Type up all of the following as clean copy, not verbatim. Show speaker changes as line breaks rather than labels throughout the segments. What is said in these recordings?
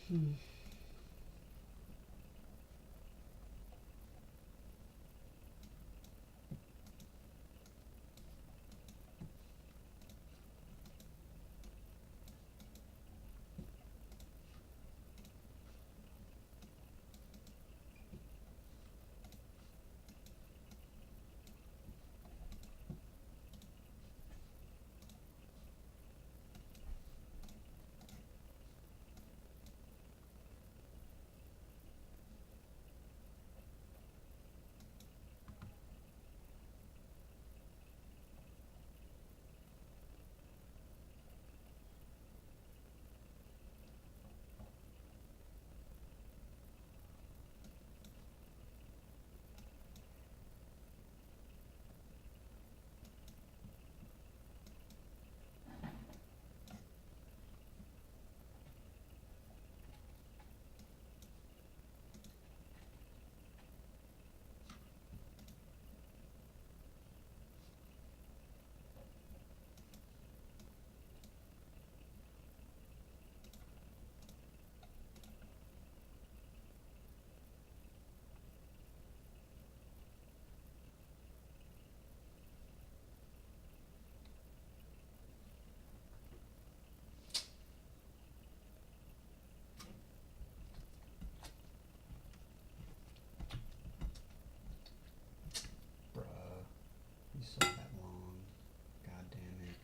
Bruh, you saw that long. God damn it.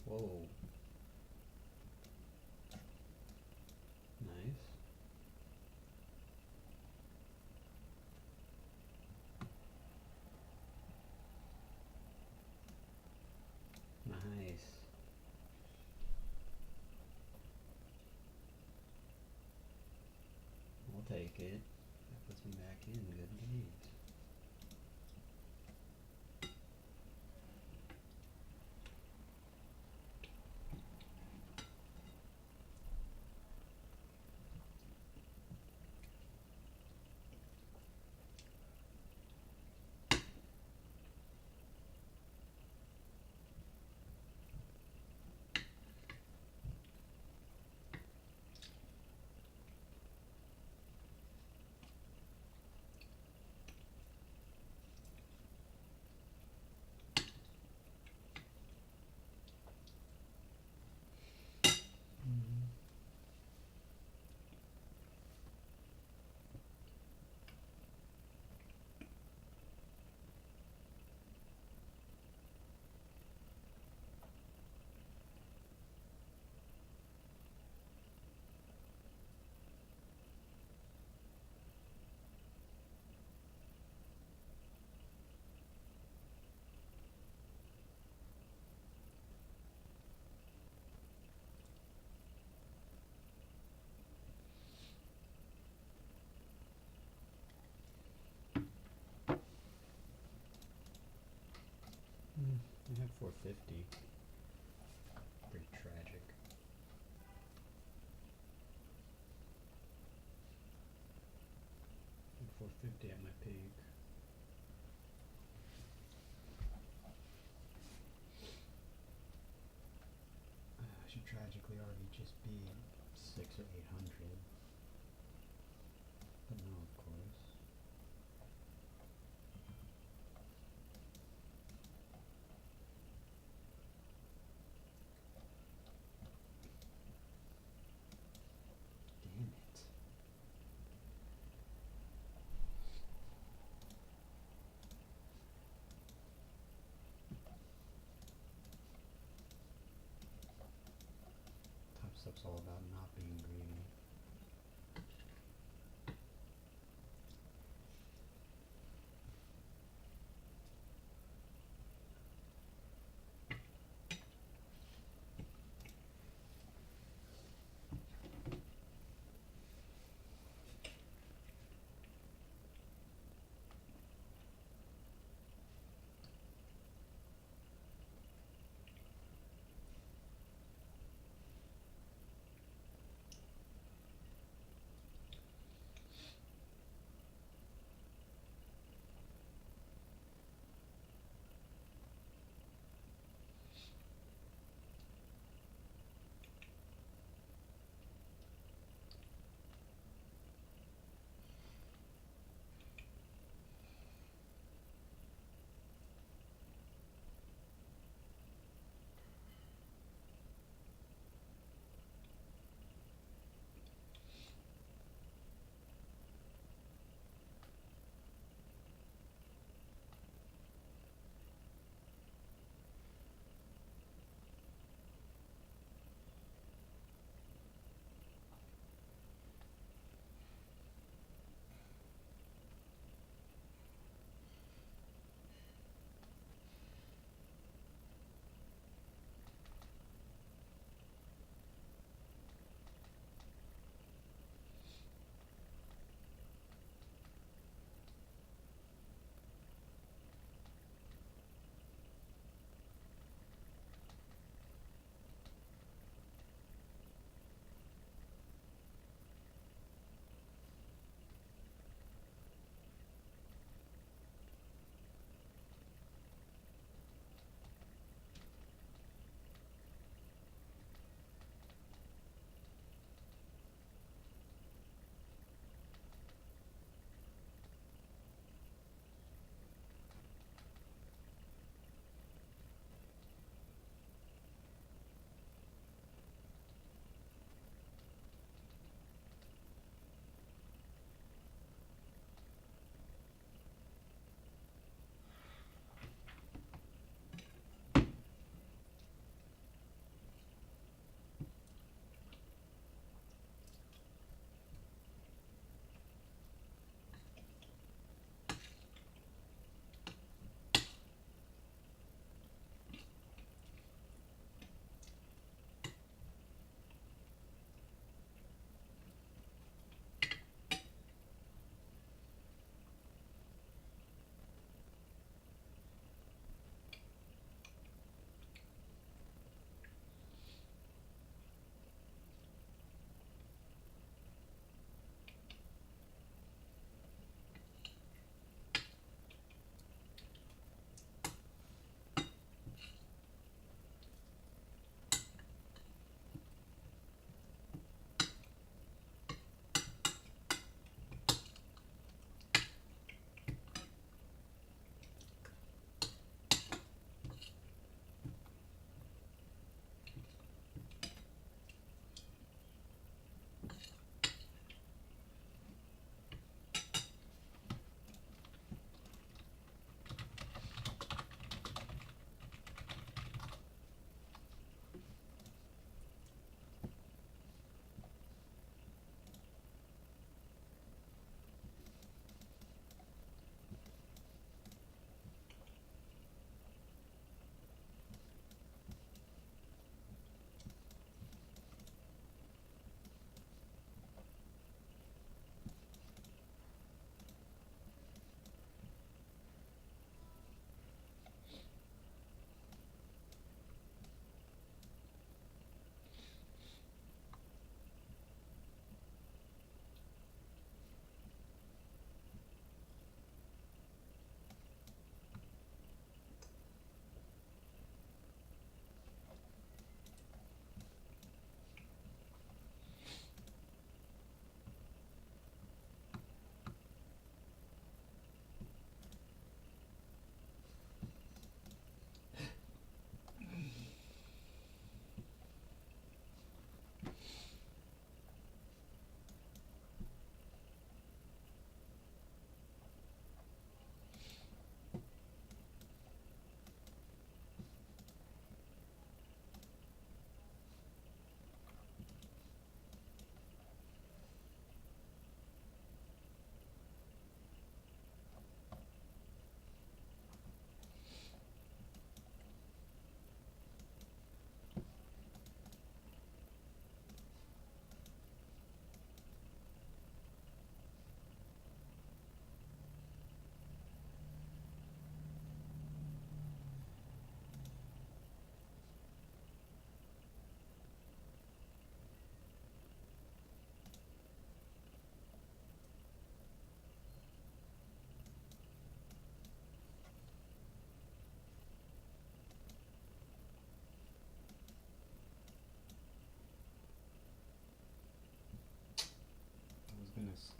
Whoa. Nice. Nice. I'll take it. That puts me back in good games. I have 450. Pretty tragic. And 450 at my peak. I should tragically already just be 6 or 800. But no, of course. Damn it. Topstep's all about not being greedy.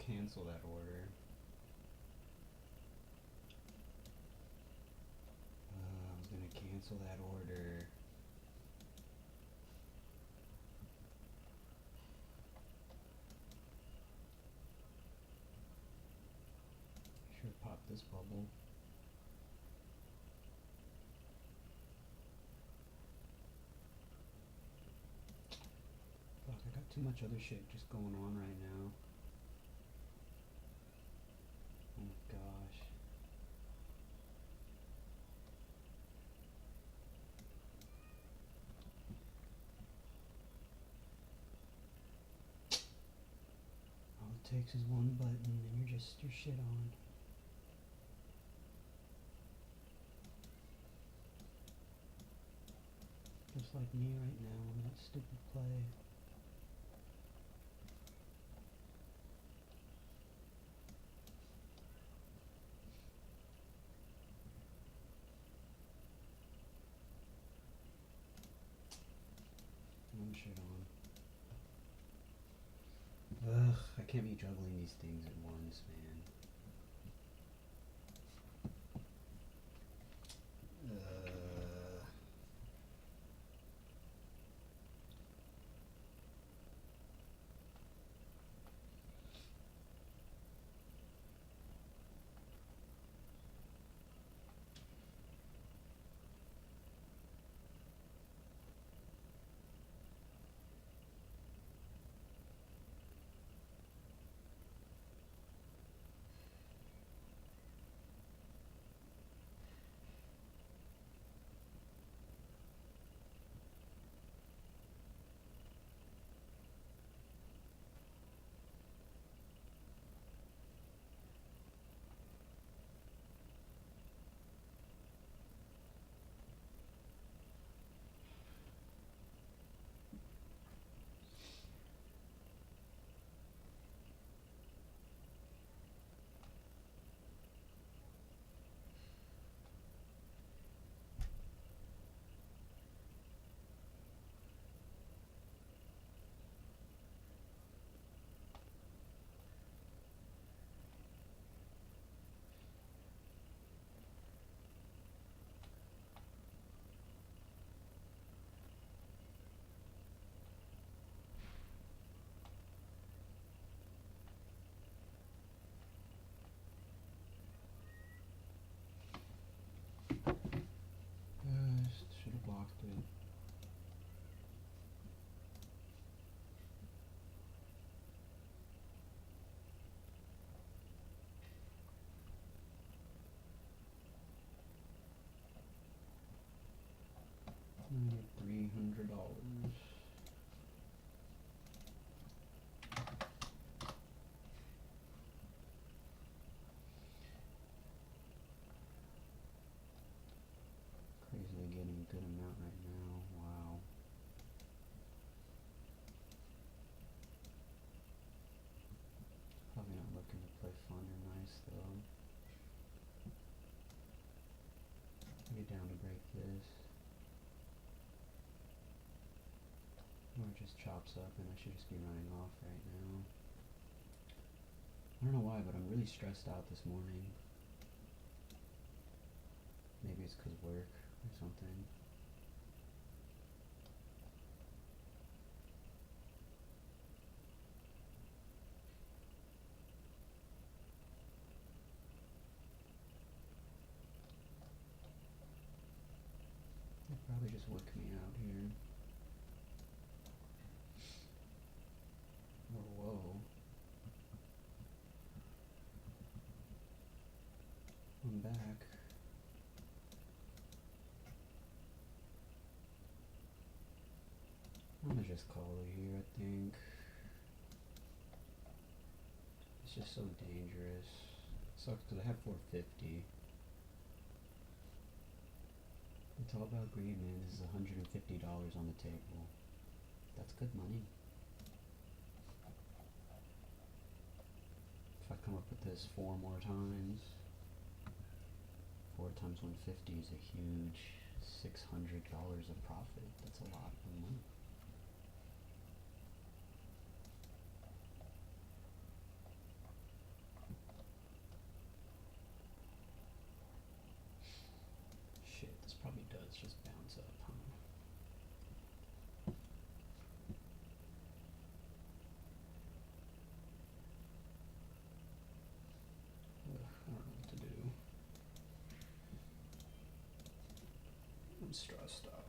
cancel that order. I was gonna cancel that order. Should pop this bubble. Fuck, I got too much other shit just going on right now. Oh my gosh. All it takes is one button and you're shit on. Just like me right now on that stupid play. I'm shit on. Ugh, I can't be juggling these things at once, man. Should have blocked it. $300. Crazily getting a good amount right now. Wow. Probably not looking to play fun or nice though. I'll get down to break this. Or it just chops up and I should just be running off right now. I don't know why, but I'm really stressed out this morning. Maybe it's because work or something. They'll probably just wick me out here. Oh, whoa. I'm back. I'm gonna just call it here, I think. It's just so dangerous. It sucks because I have 450. It's all about greed, man. This is $150 on the table. That's good money. If I come up with this 4 more times, 4 times 150 is a huge $600 of profit. That's a lot of money. probably does just bounce up, huh? Ugh, I don't know what to do. I'm stressed out.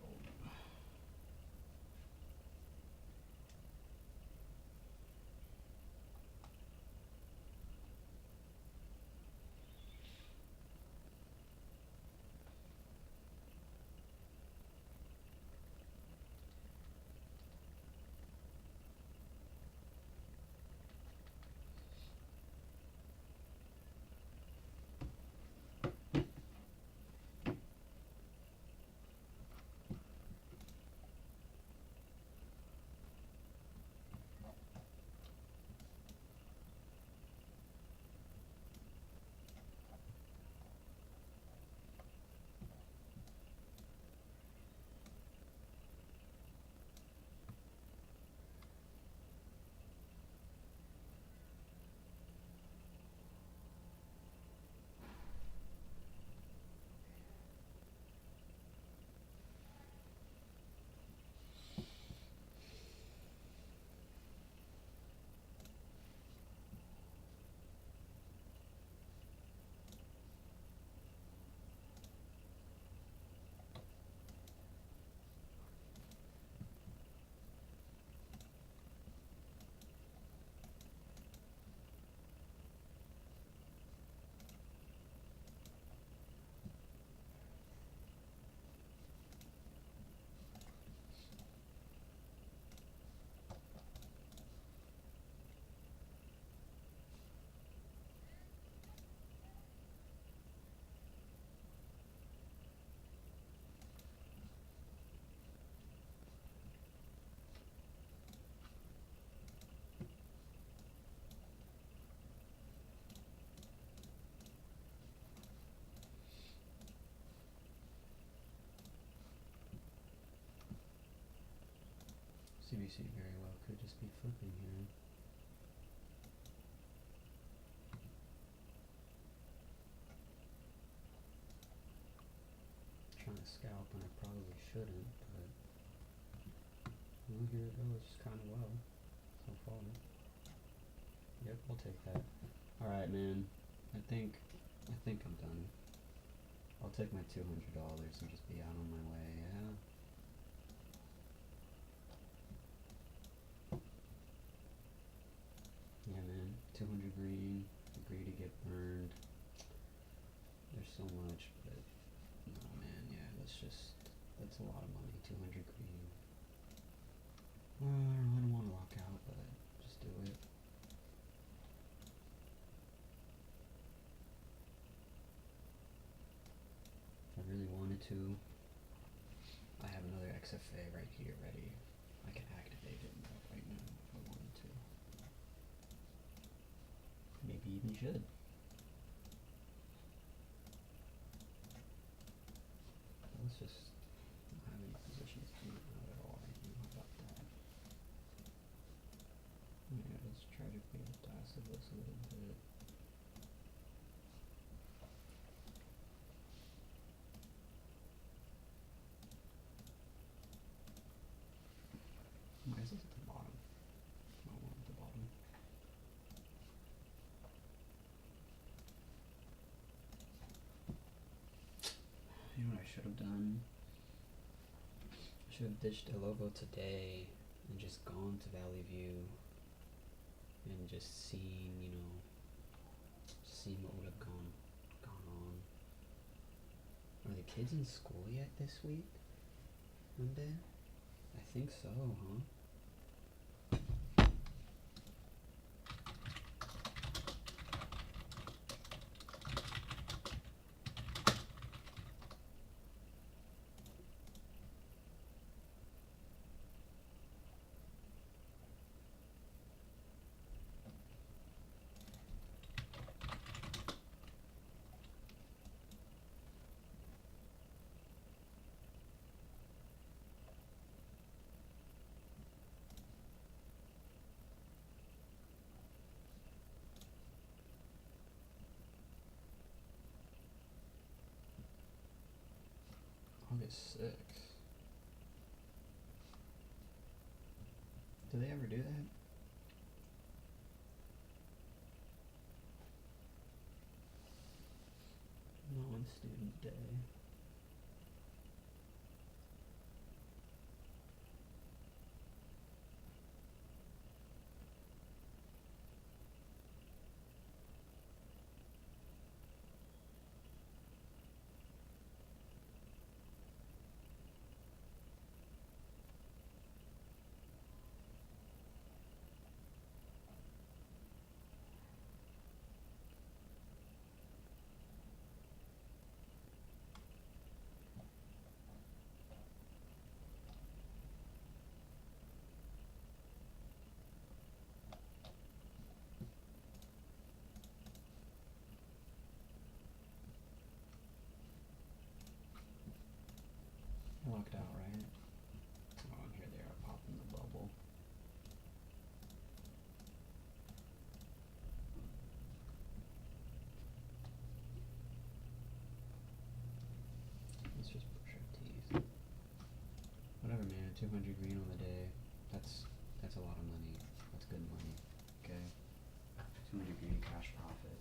CBC very well could just be flipping here. Trying to scalp and I probably shouldn't, but well, here it goes kind of well so far. Yep, we'll take that. Alright, man. I think I'm done. I'll take my $200 and just be out on my way, yeah? Yeah, man. 200 green. Agree to get burned. There's so much, but no, man. Yeah, that's a lot of money. 200 green. I don't want to lock out, but just do it. If I really wanted to, I have another Xf'a right here ready. I can activate it right now if I wanted to. Maybe even should. Let's just not have any positions to move out at all right now. How about that? Yeah, let's try to be passive this a little bit. Why is this at the bottom? No one at the bottom. You know what I should have done? I should have ditched a logo today and just gone to Valley View and just seen, you know, seen what would have gone on. Are the kids in school yet this week? Monday? I think so, huh? 6. Do they ever do that? Non-student day. Locked out, right? Oh, and here they are popping the bubble. Let's just brush our teeth. Whatever, man. 200 green on the day. That's a lot of money. That's good money. Okay. 200 green cash profit.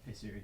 Hey Siri.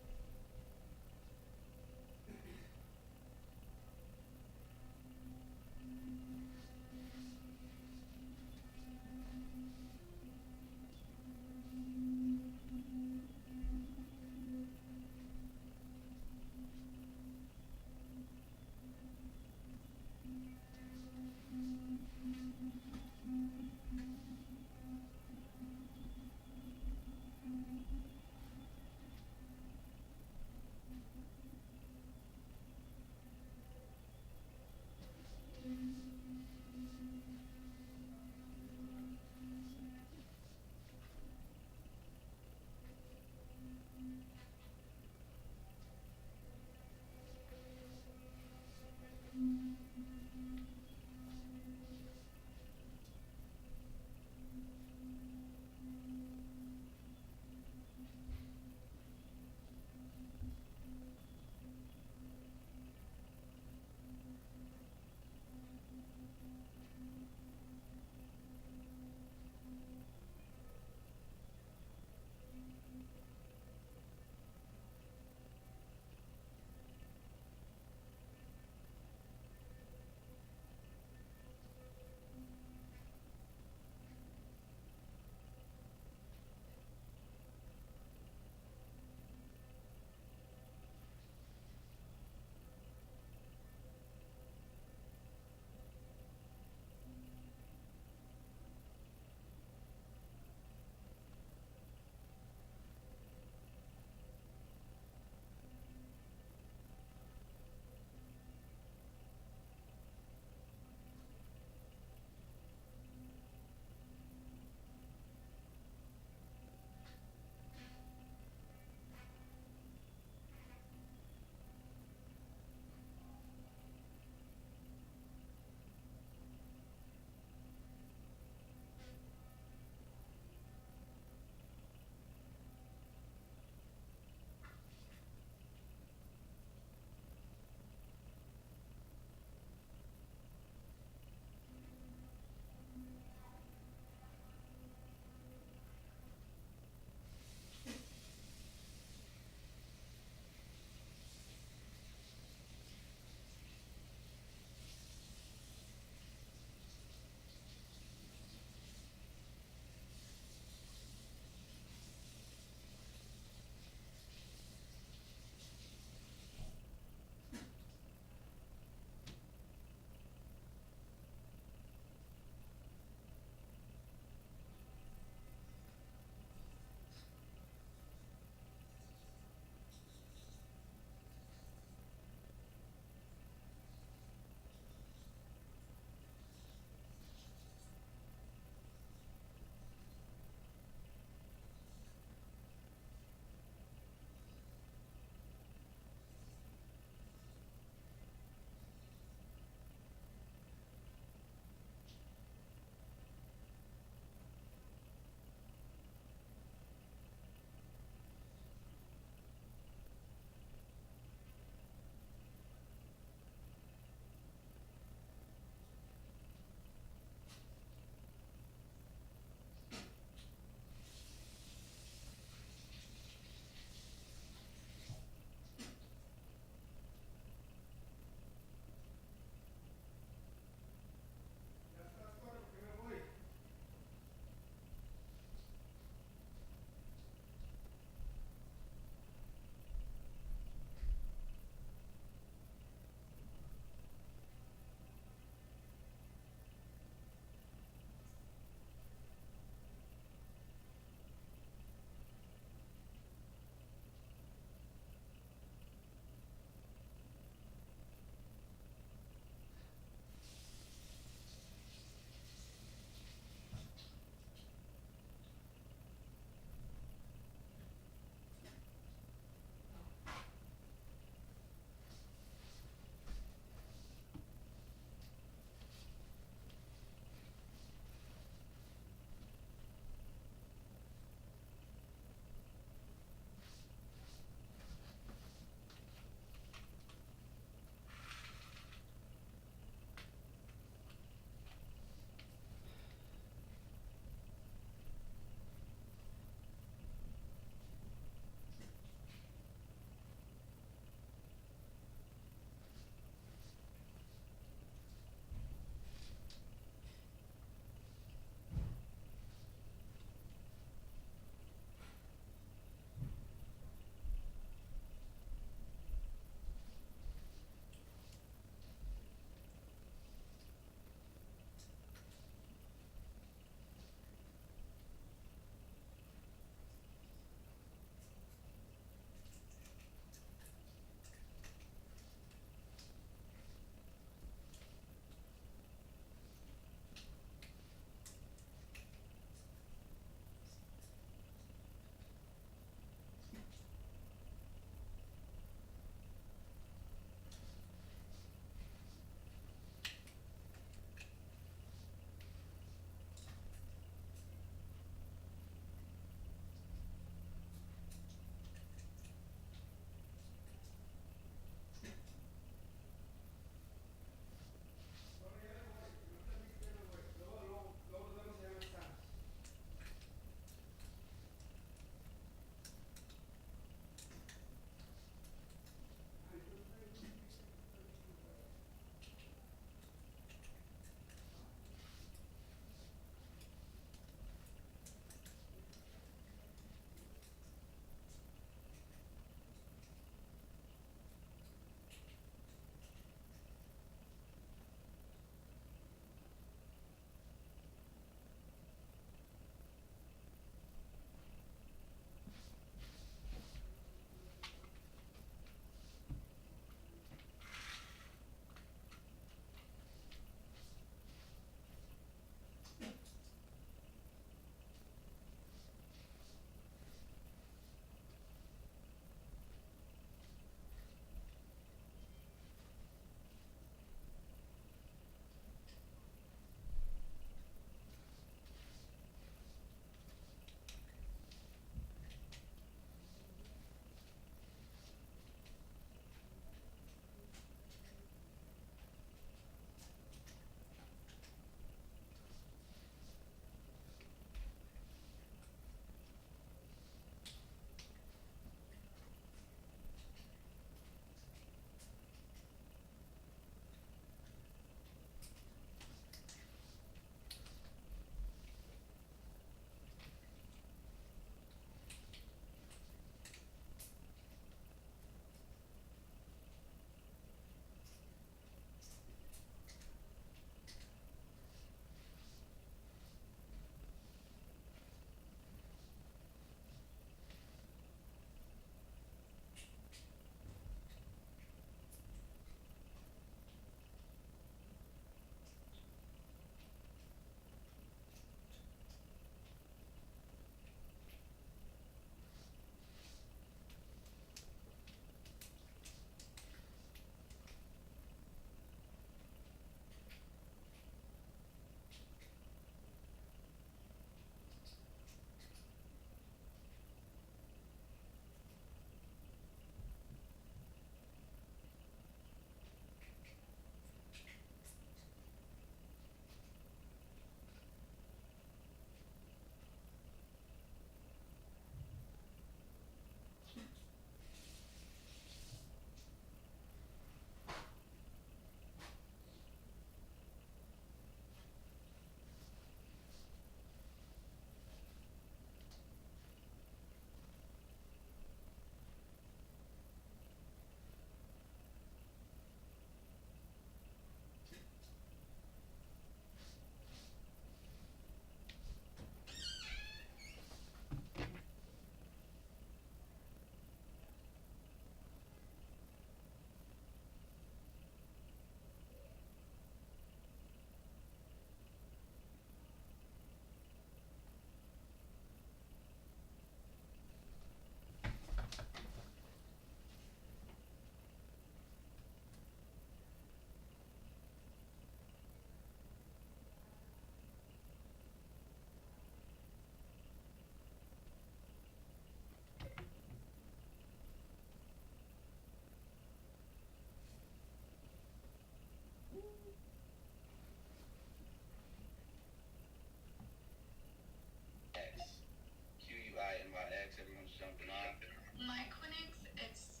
My clinics, it's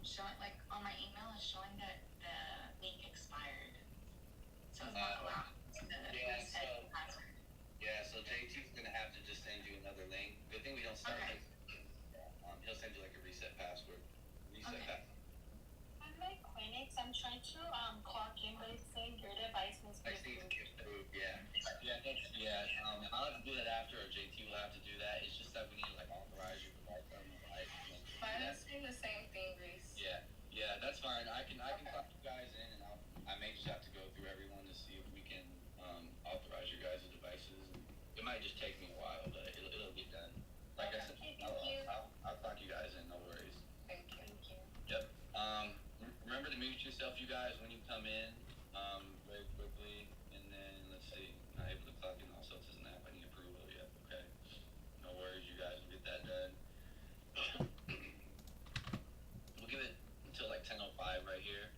showing like on my email, it's showing that the link expired, so it's not allowing to
Yeah,
reset the password.
yeah, so JT's gonna have to just send you another link. Good thing we don't start
Okay.
like he'll send you like a reset password. Reset
Okay.
password.
On my clinics, I'm trying to clock in, but it's saying your device must
I
be
see it's
approved.
approved, yeah. Yeah. I'll have to do that after, or JT will have to do that. It's just that we need to like authorize your device on the device and then do
Mine
that.
is saying the same thing, Reese.
Yeah, yeah, that's fine. I can
Okay.
clock you guys in, and I may just have to go through everyone to see if we can authorize your guys' devices. And it might just take me a while, but it'll get done. Like I
Okay.
said,
Okay, thank you.
I'll clock you guys in. No worries.
Thank you. Thank you.
Yep. Remember to mute yourself, you guys, when you come in, very quickly. And then let's see. Not able to clock in also to an app. I need approval. Yep. Okay. No worries. You guys will get that done. We'll give it until like 10:05 right here.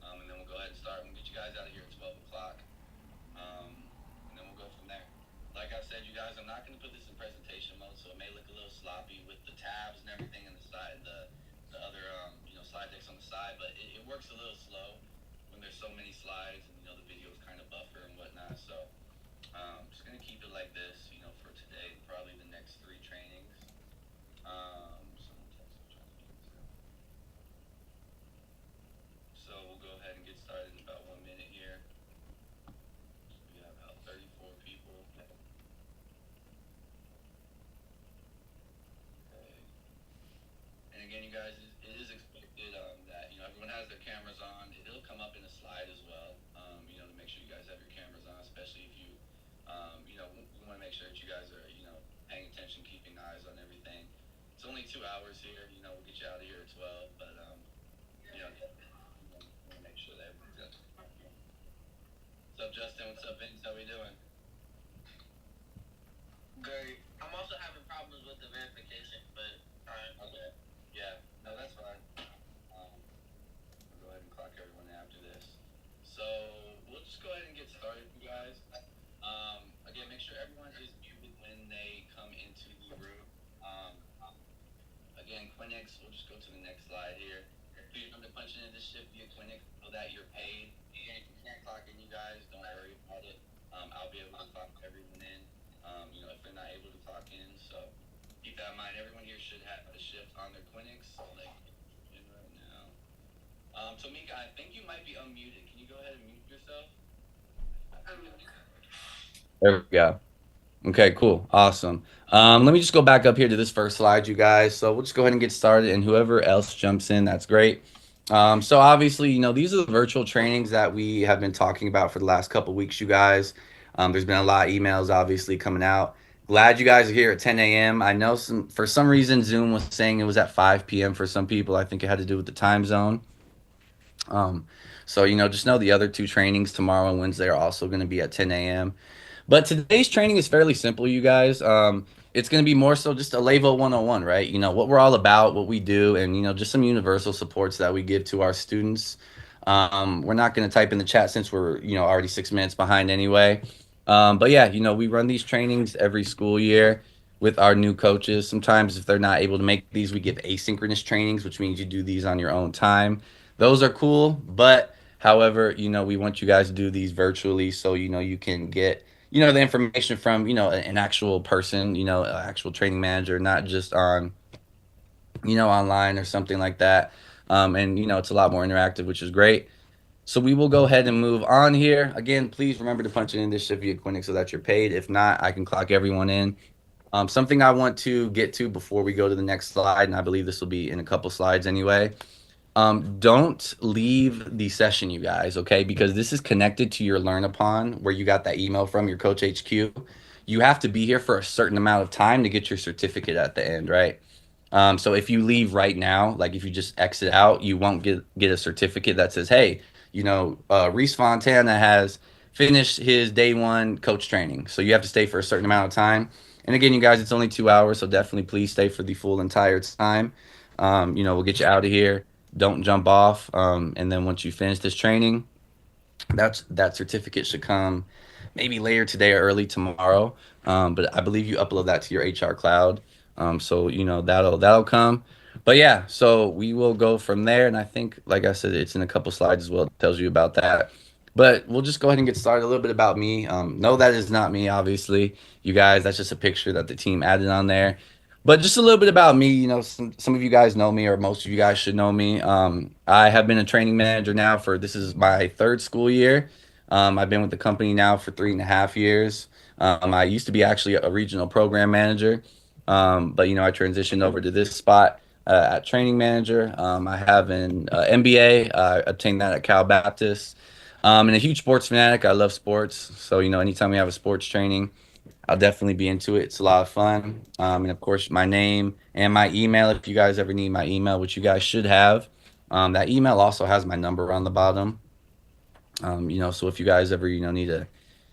And then we'll go ahead and start. We'll get you guys out of here at 12 o'clock. And then we'll go from there. Like I said, you guys, I'm not going to put this in presentation mode, so it may look a little sloppy with the tabs and everything in the side, the other slide decks on the side, but it works a little slow when there's so many slides and the videos kind of buffer and whatnot. So just going to keep it like this, for today, and probably the next three trainings. Someone text me trying to figure this out. So we'll go ahead and get started in about 1 minute here. We have about 34 people. Okay. And again, you guys, it is expected that everyone has their cameras on. It'll come up in a slide as well. To make sure you guys have your cameras on, especially if we want to make sure that you guys are paying attention, keeping eyes on everything. It's only 2 hours here. We'll get you out of here at 12, but want to make sure that everything's up. What's up, Justin? What's up, Vince? How we doing?
Great. I'm also having problems with the verification, but alright.
Okay. Yeah. No, that's fine. We'll go ahead and clock everyone in after this. So we'll just go ahead and get started, you guys. Again, make sure everyone is muted when they come into the room. Um, Again, Quinix, we'll just go to the next slide here. Please remember to punch in this shift via Quinix so that you're paid. Again, if you can't clock in, you guys, don't worry about it. I'll be able to clock everyone in, if they're not able to clock in. So keep that in mind. Everyone here should have a shift on their Quinix, like in right now. Tomika, I think you might be unmuted. Can you go ahead and mute yourself? There we go. Okay, cool. Awesome. Let me just go back up here to this first slide, you guys. So we'll just go ahead and get started, and whoever else jumps in, that's great. So obviously, these are the virtual trainings that we have been talking about for the last couple weeks, you guys. There's been a lot of emails obviously coming out. Glad you guys are here at 10 a.m. I know for some reason Zoom was saying it was at 5 p.m. for some people. I think it had to do with the time zone. Um, so just know the other two trainings tomorrow and Wednesday are also going to be at 10 a.m. But today's training is fairly simple, you guys. It's going to be more so just a Levo 101, right? What we're all about, what we do, and just some universal supports that we give to our students. We're not going to type in the chat since we're already 6 minutes behind anyway. But yeah, we run these trainings every school year with our new coaches. Sometimes if they're not able to make these, we give asynchronous trainings, which means you do these on your own time. Those are cool, but however, we want you guys to do these virtually so you can get the information from an actual person, an actual training manager, not just on online or something like that. And it's a lot more interactive, which is great. So we will go ahead and move on here. Again, please remember to punch it in this shift via Clinic so that you're paid. If not, I can clock everyone in. Something I want to get to before we go to the next slide, and I believe this will be in a couple slides anyway. Don't leave the session, you guys, okay? Because this is connected to your Learn Upon, where you got that email from your Coach HQ. You have to be here for a certain amount of time to get your certificate at the end, right? So if you leave right now, like if you just exit out, you won't get a certificate that says, "Hey, Reese Fontana has finished his day one coach training." So you have to stay for a certain amount of time. And again, you guys, it's only 2 hours, so definitely please stay for the full entire time. We'll get you out of here. Don't jump off. And then once you finish this training, that certificate should come maybe later today or early tomorrow. But I believe you upload that to your HR cloud. So that'll come. But yeah, so we will go from there, and I think, like I said, it's in a couple slides as well. It tells you about that. But we'll just go ahead and get started. A little bit about me. No, that is not me, obviously. You guys, that's just a picture that the team added on there. But just a little bit about me. Some of you guys know me, or most of you guys should know me. I have been a training manager now for this is my third school year. I've been with the company now for 3.5 years. I used to be actually a regional program manager, but I transitioned over to this spot at training manager. I have an MBA. I obtained that at Cal Baptist. And a huge sports fanatic. I love sports, so anytime we have a sports training, I'll definitely be into it. It's a lot of fun. And of course, my name and my email. If you guys ever need my email, which you guys should have, that email also has my number on the bottom. So if you guys ever need to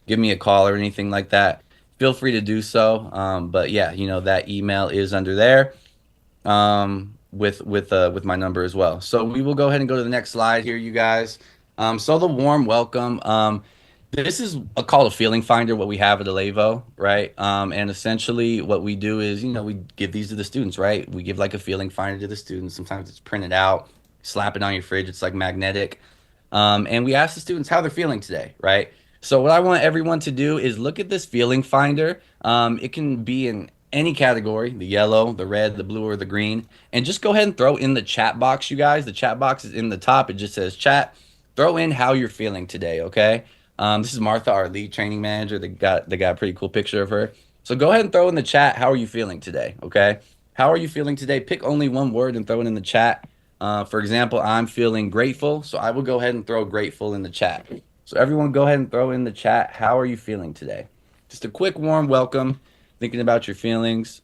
give me a call or anything like that, feel free to do so. But yeah, that email is under there with my number as well. So we will go ahead and go to the next slide here, you guys. So the warm welcome. This is called a feeling finder, what we have at Alevo, right? And essentially what we do is, we give these to the students, right? We give like a feeling finder to the students. Sometimes it's printed out, slap it on your fridge. It's like magnetic. And we ask the students how they're feeling today, right? So what I want everyone to do is look at this feeling finder. It can be in any category, the yellow, the red, the blue, or the green, and just go ahead and throw in the chat box, you guys. The chat box is in the top. It just says chat. Throw in how you're feeling today, okay? This is Martha, our lead training manager. They got a pretty cool picture of her. So go ahead and throw in the chat, how are you feeling today, okay? How are you feeling today? Pick only one word and throw it in the chat. For example, I'm feeling grateful, so I will go ahead and throw grateful in the chat. So everyone go ahead and throw in the chat, how are you feeling today? Just a quick warm welcome, thinking about your feelings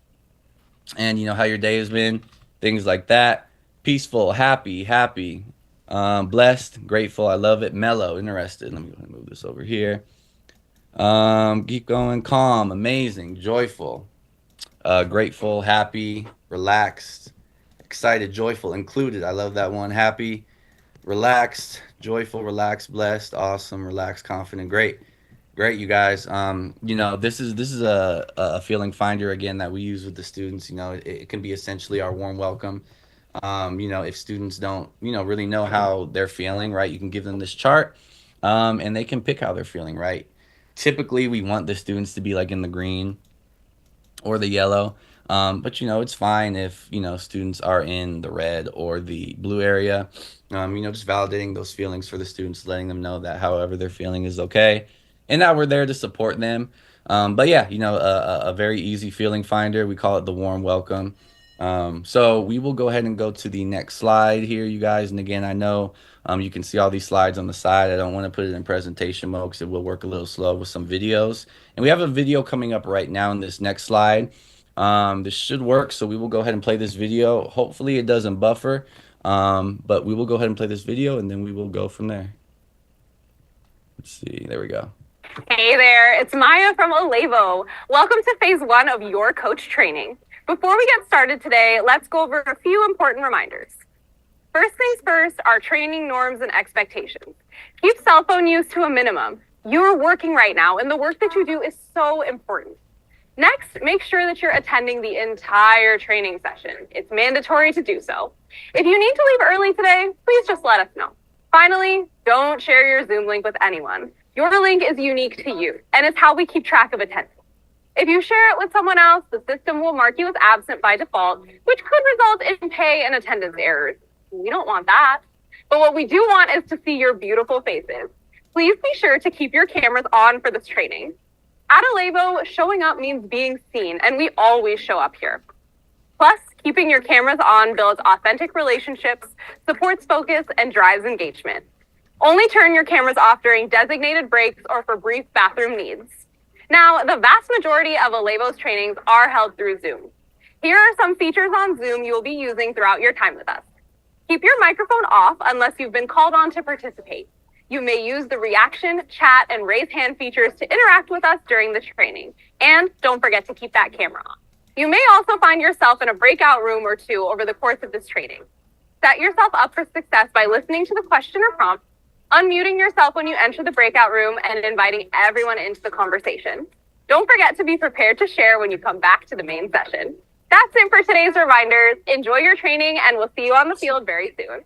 and how your day has been, things like that. Peaceful, happy, blessed, grateful, I love it, mellow, interested. Let me go ahead and move this over here. Keep going, calm, amazing, joyful, grateful, happy, relaxed, excited, joyful, included. I love that one. Happy, relaxed, joyful, relaxed, blessed, awesome, relaxed, confident. Great, you guys. This is a feeling finder again that we use with the students. It can be essentially our warm welcome. If students don't really know how they're feeling, right, you can give them this chart, and they can pick how they're feeling, right. Typically we want the students to be like in the green or the yellow. But it's fine if students are in the red or the blue area. Just validating those feelings for the students, letting them know that however they're feeling is okay, and that we're there to support them. But yeah, a very easy feeling finder. We call it the warm welcome. So we will go ahead and go to the next slide here, you guys. And again, I know you can see all these slides on the side. I don't want to put it in presentation mode because it will work a little slow with some videos. And we have a video coming up right now in this next slide. This should work, so we will go ahead and play this video. Hopefully it doesn't buffer, but we will go ahead and play this video, and then we will go from there. Let's see. There we go.
Hey there, it's Maya from Alevo. Welcome to phase 1 of your coach training. Before we get started today, let's go over a few important reminders. First things first, our training norms and expectations. Keep cell phone use to a minimum. You're working right now, and the work that you do is so important. Next, make sure that you're attending the entire training session. It's mandatory to do so. If you need to leave early today, please just let us know. Finally, don't share your Zoom link with anyone. Your link is unique to you, and it's how we keep track of attendance. If you share it with someone else, the system will mark you as absent by default, which could result in pay and attendance errors. We don't want that. But what we do want is to see your beautiful faces. Please be sure to keep your cameras on for this training. At Alevo, showing up means being seen, and we always show up here. Plus, keeping your cameras on builds authentic relationships, supports focus, and drives engagement. Only turn your cameras off during designated breaks or for brief bathroom needs. Now, the vast majority of Alevo's trainings are held through Zoom. Here are some features on Zoom you will be using throughout your time with us. Keep your microphone off unless you've been called on to participate. You may use the reaction, chat, and raise hand features to interact with us during the training. And don't forget to keep that camera on. You may also find yourself in a breakout room or two over the course of this training. Set yourself up for success by listening to the question or prompt, unmuting yourself when you enter the breakout room, and inviting everyone into the conversation. Don't forget to be prepared to share when you come back to the main session. That's it for today's reminders. Enjoy your training, and we'll see you on the field very soon.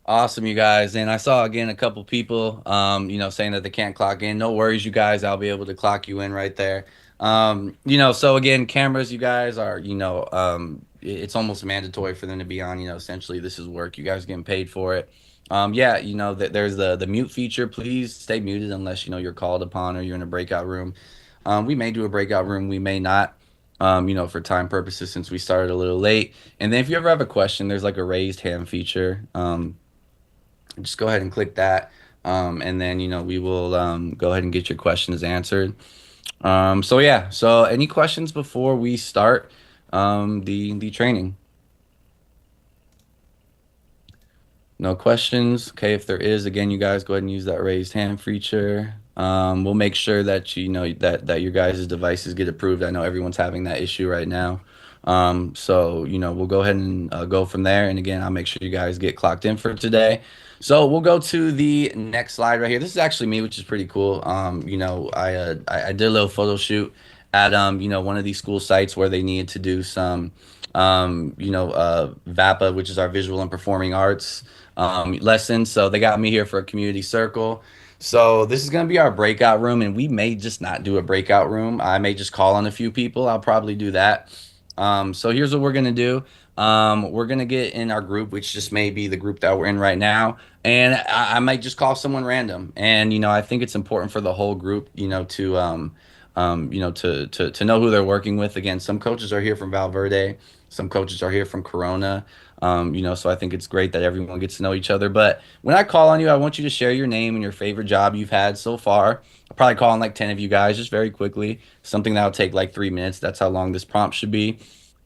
Awesome, you guys. And I saw again a couple people, saying that they can't clock in. No worries, you guys. I'll be able to clock you in right there. So again, cameras, you guys are, it's almost mandatory for them to be on. Essentially, this is work. You guys are getting paid for it. Yeah, that there's the mute feature. Please stay muted unless you're called upon or you're in a breakout room. We may do a breakout room, we may not. For time purposes, since we started a little late. And then if you ever have a question, there's like a raised hand feature. Just go ahead and click that. And then, we will go ahead and get your questions answered. So yeah, so any questions before we start the training? No questions. Okay, if there is, again, you guys go ahead and use that raised hand feature. We'll make sure that that your guys' devices get approved. I know everyone's having that issue right now. So we'll go ahead and go from there. And again, I'll make sure you guys get clocked in for today. So we'll go to the next slide right here. This is actually me, which is pretty cool. I did a little photo shoot at one of these school sites where they needed to do some VAPA, which is our visual and performing arts lessons. So they got me here for a community circle. So this is going to be our breakout room, and we may just not do a breakout room. I may just call on a few people. I'll probably do that. So here's what we're going to do. We're going to get in our group, which just may be the group that we're in right now. And I might just call someone random. And, I think it's important for the whole group, to know who they're working with. Again, some coaches are here from Valverde. Some coaches are here from Corona. So I think it's great that everyone gets to know each other. But when I call on you, I want you to share your name and your favorite job you've had so far. I'll probably call on like 10 of you guys just very quickly. Something that'll take like 3 minutes. That's how long this prompt should be.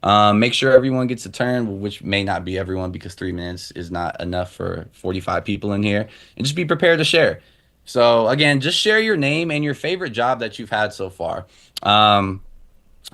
Make sure everyone gets a turn, which may not be everyone because 3 minutes is not enough for 45 people in here. And just be prepared to share. So again, just share your name and your favorite job that you've had so far.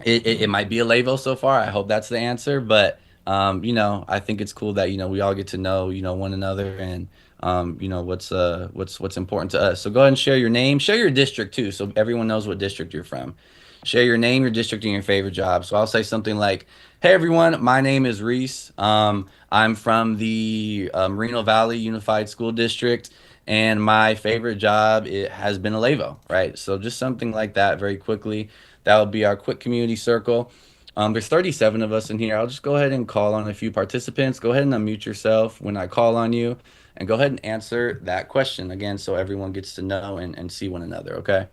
It might be a Levo so far. I hope that's the answer. But, I think it's cool that, we all get to know, one another and, what's important to us. So go ahead and share your name. Share your district too, so everyone knows what district you're from. Share your name, your district, and your favorite job. So I'll say something like, "Hey everyone, my name is Reese. I'm from the Merino Valley Unified School District, and my favorite job it has been a Levo." Right? So just something like that, very quickly. That will be our quick community circle. There's 37 of us in here. I'll just go ahead and call on a few participants. Go ahead and unmute yourself when I call on you, and go ahead and answer that question again, so everyone gets to know and see one another. Okay.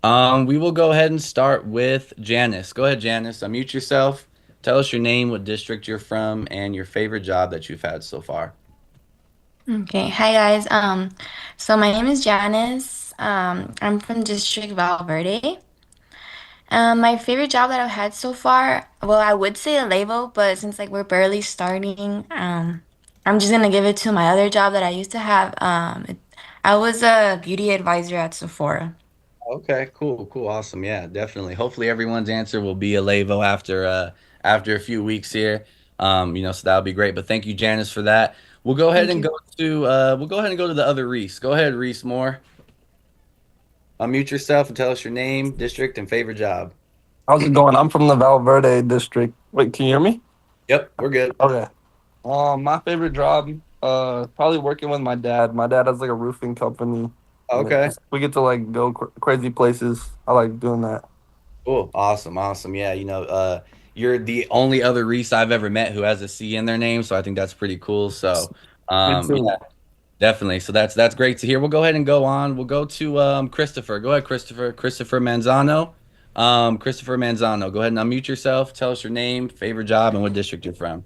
We will go ahead and start with Janice. Go ahead, Janice. Unmute yourself. Tell us your name, what district you're from, and your favorite job that you've had so far.
Okay, hi guys. So my name is Janice. I'm from District Valverde. My favorite job that I've had so far, well, I would say a label, but since like we're barely starting, I'm just gonna give it to my other job that I used to have. I was a beauty advisor at Sephora.
Okay, cool, awesome. Yeah, definitely. Hopefully everyone's answer will be a Levo after a few weeks here. So that'll be great. But thank you, Janice, for that. We'll go ahead
Thank
and
you.
go to the other Reese. Go ahead, Reese Moore. Unmute yourself and tell us your name, district, and favorite job.
How's it going? I'm from the Valverde district. Wait, can you hear me?
Yep, we're good.
Okay. My favorite job, probably working with my dad. My dad has like a roofing company.
Okay.
We get to like go crazy places. I like doing that.
Cool. Awesome. Yeah, you're the only other Reese I've ever met who has a C in their name, so I think that's pretty cool. So,
Me too.
yeah, definitely. So that's great to hear. We'll go ahead and go on. We'll go to Christopher. Go ahead, Christopher. Christopher Manzano. Christopher Manzano. Go ahead and unmute yourself. Tell us your name, favorite job, and what district you're from.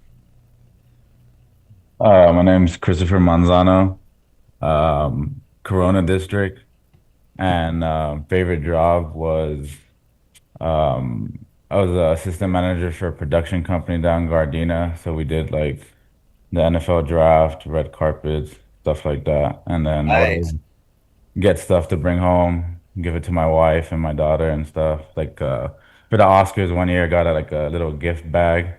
My name's Christopher Manzano, Corona District, and favorite job was I was an assistant manager for a production company down in Gardena. So we did like the NFL draft, red carpets, stuff like that, and then I
Nice.
would get stuff to bring home, give it to my wife and my daughter and stuff. Like for the Oscars one year, I got like a little gift bag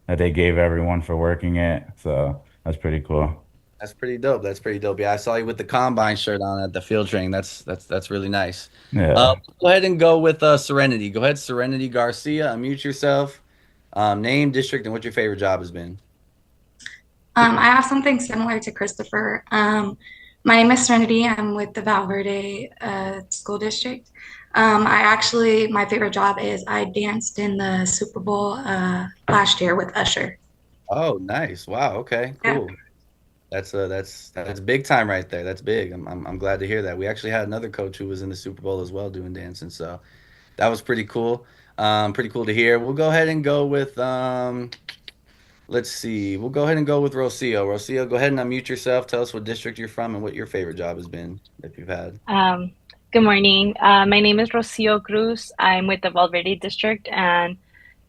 that they gave everyone for working it. So that's pretty cool.
That's pretty dope. That's pretty dope. Yeah, I saw you with the combine shirt on at the field training. That's really nice.
Yeah.
Go ahead and go with Serenity. Go ahead, Serenity Garcia. Unmute yourself. Name, district, and what your favorite job has been.
I have something similar to Christopher. My name is Serenity. I'm with the Val Verde School District. My favorite job is I danced in the Super Bowl last year with Usher.
Oh, nice. Wow. Okay.
Yeah.
Cool. That's big time right there. That's big. I'm glad to hear that. We actually had another coach who was in the Super Bowl as well doing dancing, so that was pretty cool. Pretty cool to hear. We'll go ahead and go with let's see. We'll go ahead and go with Rocio. Rocio, go ahead and unmute yourself. Tell us what district you're from and what your favorite job has been that you've had.
Good morning. My name is Rocio Cruz. I'm with the Valverde district, and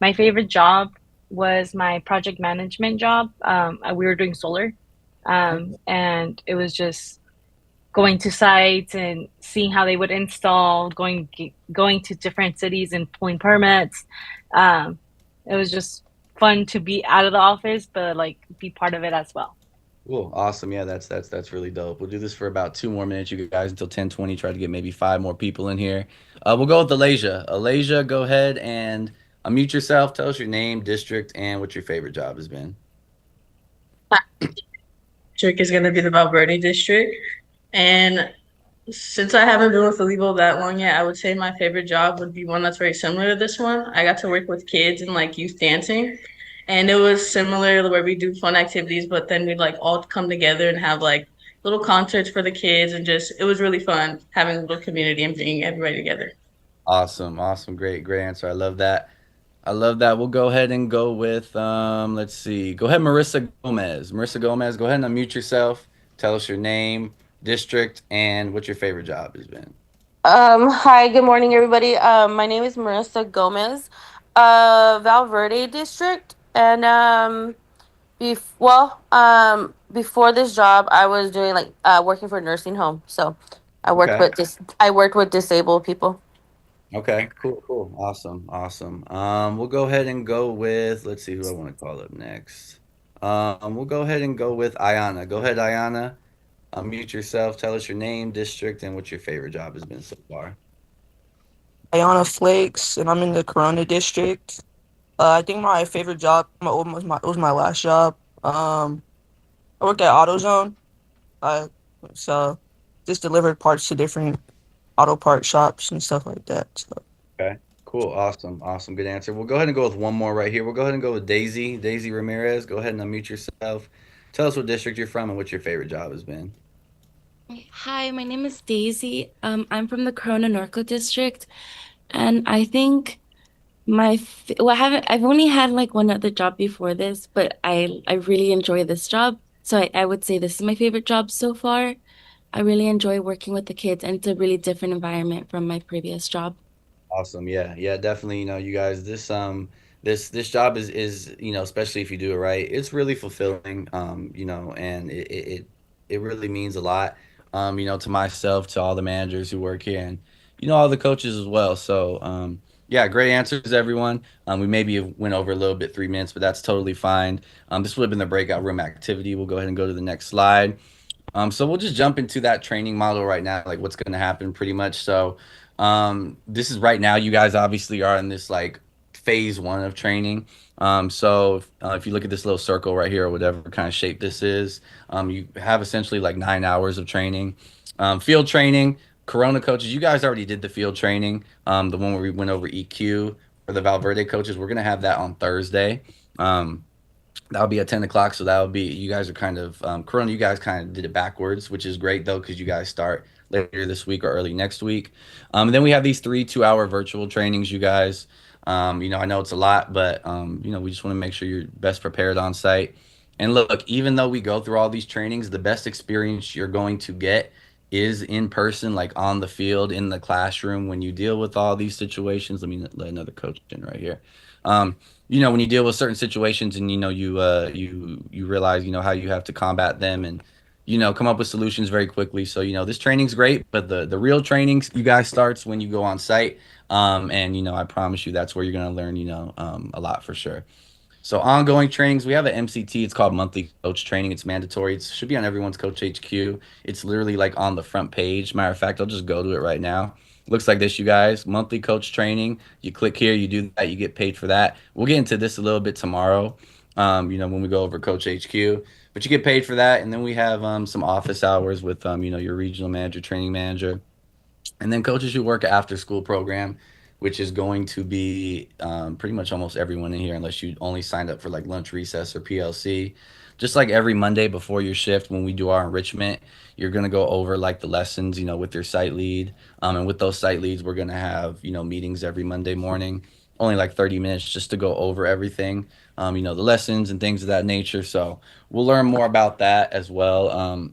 my favorite job was my project management job. We were doing solar, and it was just going to sites and seeing how they would install, going to different cities and pulling permits. It was just fun to be out of the office, but like be part of it as well.
Cool. Awesome. Yeah, that's really dope. We'll do this for about 2 more minutes, you guys, until 10:20. Try to get maybe 5 more people in here. We'll go with Alasia. Alasia, go ahead and unmute yourself. Tell us your name, district, and what your favorite job has been.
District is going to be the Valverde district. And since I haven't been with Olivo that long yet, I would say my favorite job would be one that's very similar to this one. I got to work with kids and like youth dancing. And it was similar where we do fun activities, but then we'd like all come together and have like little concerts for the kids, and just it was really fun having a little community and bringing everybody together.
Awesome. Awesome. Great answer. I love that. I love that. We'll go ahead and go with let's see. Go ahead, Marissa Gomez. Marissa Gomez, go ahead and unmute yourself. Tell us your name, district, and what your favorite job has been.
Hi, good morning, everybody. My name is Marissa Gomez, Val Verde District, and before this job, I was doing like working for a nursing home. So
Okay.
I worked with disabled people.
Okay. Cool. Awesome. We'll go ahead and go with, let's see who I want to call up next. We'll go ahead and go with Ayana. Go ahead, Ayana. Unmute yourself. Tell us your name, district, and what your favorite job has been so far.
Ayana Flakes, and I'm in the Corona district. I think my favorite job was my last job. I worked at AutoZone. I so just delivered parts to different auto part shops and stuff like that. So.
Okay. Cool. Awesome. Good answer. We'll go ahead and go with one more right here. We'll go ahead and go with Daisy. Daisy Ramirez. Go ahead and unmute yourself. Tell us what district you're from and what your favorite job has been.
Hi, my name is Daisy. I'm from the Corona Norco district, and I think I've only had like one other job before this, but I really enjoy this job. So I would say this is my favorite job so far. I really enjoy working with the kids, and it's a really different environment from my previous job.
Awesome. Yeah, definitely. You guys, this job is, especially if you do it right, it's really fulfilling. And it really means a lot. To myself, to all the managers who work here, and all the coaches as well. So, yeah, great answers, everyone. We maybe went over a little bit, 3 minutes, but that's totally fine. This would have been the breakout room activity. We'll go ahead and go to the next slide. So we'll just jump into that training model right now, like what's going to happen pretty much. So, this is right now, you guys obviously are in this like phase 1 of training. If you look at this little circle right here or whatever kind of shape this is, you have essentially like 9 hours of training. Field training, Corona coaches, you guys already did the field training, the one where we went over EQ. For the Valverde coaches, we're going to have that on Thursday. That'll be at 10 o'clock. So that'll be, you guys are kind of, Corona, you guys kind of did it backwards, which is great though, because you guys start later this week or early next week. And then we have these 3 2-hour virtual trainings, you guys. I know it's a lot, but, we just want to make sure you're best prepared on site. And look, even though we go through all these trainings, the best experience you're going to get is in person, like on the field, in the classroom, when you deal with all these situations. Let me let another coach in right here. When you deal with certain situations and you realize how you have to combat them and come up with solutions very quickly. So this training's great, but the real training you guys starts when you go on site. And I promise you that's where you're going to learn a lot for sure. So ongoing trainings, we have an MCT. It's called monthly coach training. It's mandatory. It should be on everyone's Coach HQ. It's literally like on the front page. Matter of fact, I'll just go to it right now. Looks like this, you guys. Monthly coach training. You click here, you do that, you get paid for that. We'll get into this a little bit tomorrow. When we go over Coach HQ, but you get paid for that, and then we have some office hours with your regional manager, training manager, and then coaches who work after school program, which is going to be pretty much almost everyone in here, unless you only signed up for like lunch recess or PLC. Just like every Monday before your shift, when we do our enrichment, you're going to go over like the lessons, with your site lead. And with those site leads, we're going to have, meetings every Monday morning, only like 30 minutes just to go over everything, the lessons and things of that nature. So we'll learn more about that as well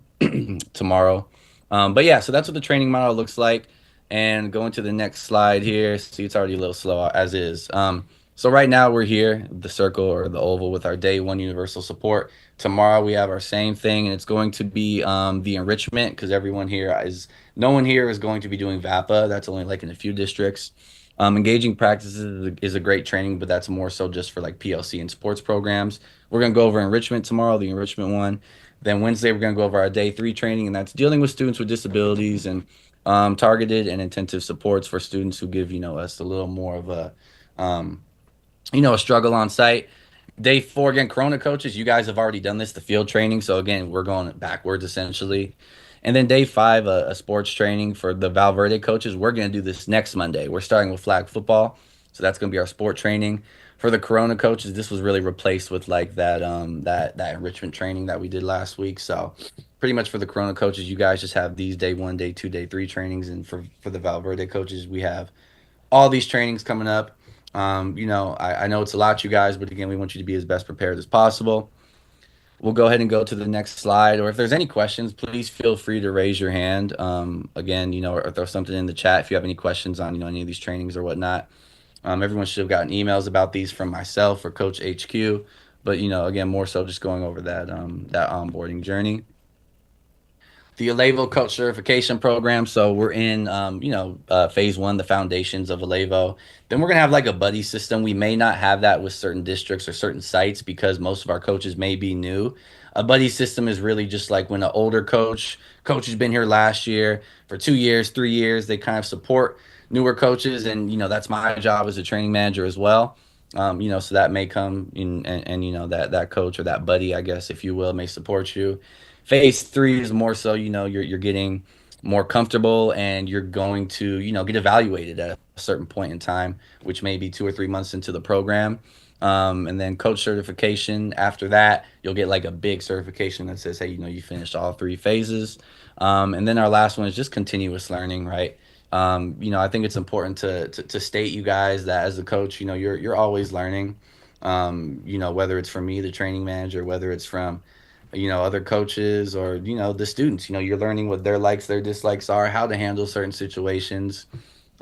tomorrow. But yeah, so that's what the training model looks like. And going to the next slide here. See, it's already a little slow as is. So right now we're here, the circle or the oval, with our day one universal support. Tomorrow we have our same thing, and it's going to be the enrichment, because no one here is going to be doing VAPA. That's only like in a few districts. Engaging practices is a great training, but that's more so just for like PLC and sports programs. We're going to go over enrichment tomorrow, the enrichment one. Then Wednesday, we're going to go over our day three training, and that's dealing with students with disabilities and targeted and intensive supports for students who give, us a little more of um, a struggle on site. Day four, again, Corona coaches, you guys have already done this, the field training. So again, we're going backwards essentially. And then day five, a sports training for the Valverde coaches. We're going to do this next Monday. We're starting with flag football. So that's going to be our sport training. For the Corona coaches, this was really replaced with like that enrichment training that we did last week. So pretty much for the Corona coaches, you guys just have these day one, day two, day three trainings. And for the Valverde coaches, we have all these trainings coming up. I know it's a lot, you guys, but again, we want you to be as best prepared as possible. We'll go ahead and go to the next slide. Or if there's any questions, please feel free to raise your hand. Again, or throw something in the chat if you have any questions on, any of these trainings or whatnot. Everyone should have gotten emails about these from myself or Coach HQ. But, again, more so just going over that onboarding journey. The Alevo Coach Certification Program. So we're in, phase one, the foundations of Alevo. Then we're going to have like a buddy system. We may not have that with certain districts or certain sites because most of our coaches may be new. A buddy system is really just like when an older coach has been here last year for 2 years, 3 years, they kind of support newer coaches. And, that's my job as a training manager as well. So that may come in and that coach or that buddy, I guess, if you will, may support you. Phase three is more so, you're getting more comfortable and you're going to, get evaluated at a certain point in time, which may be 2 or 3 months into the program. And then coach certification. After that, you'll get like a big certification that says, hey, you finished all three phases. And then our last one is just continuous learning, right? I think it's important to state, you guys, that as a coach, you're always learning. Whether it's from me, the training manager, whether it's from other coaches or the students, you're learning what their likes, their dislikes are, how to handle certain situations.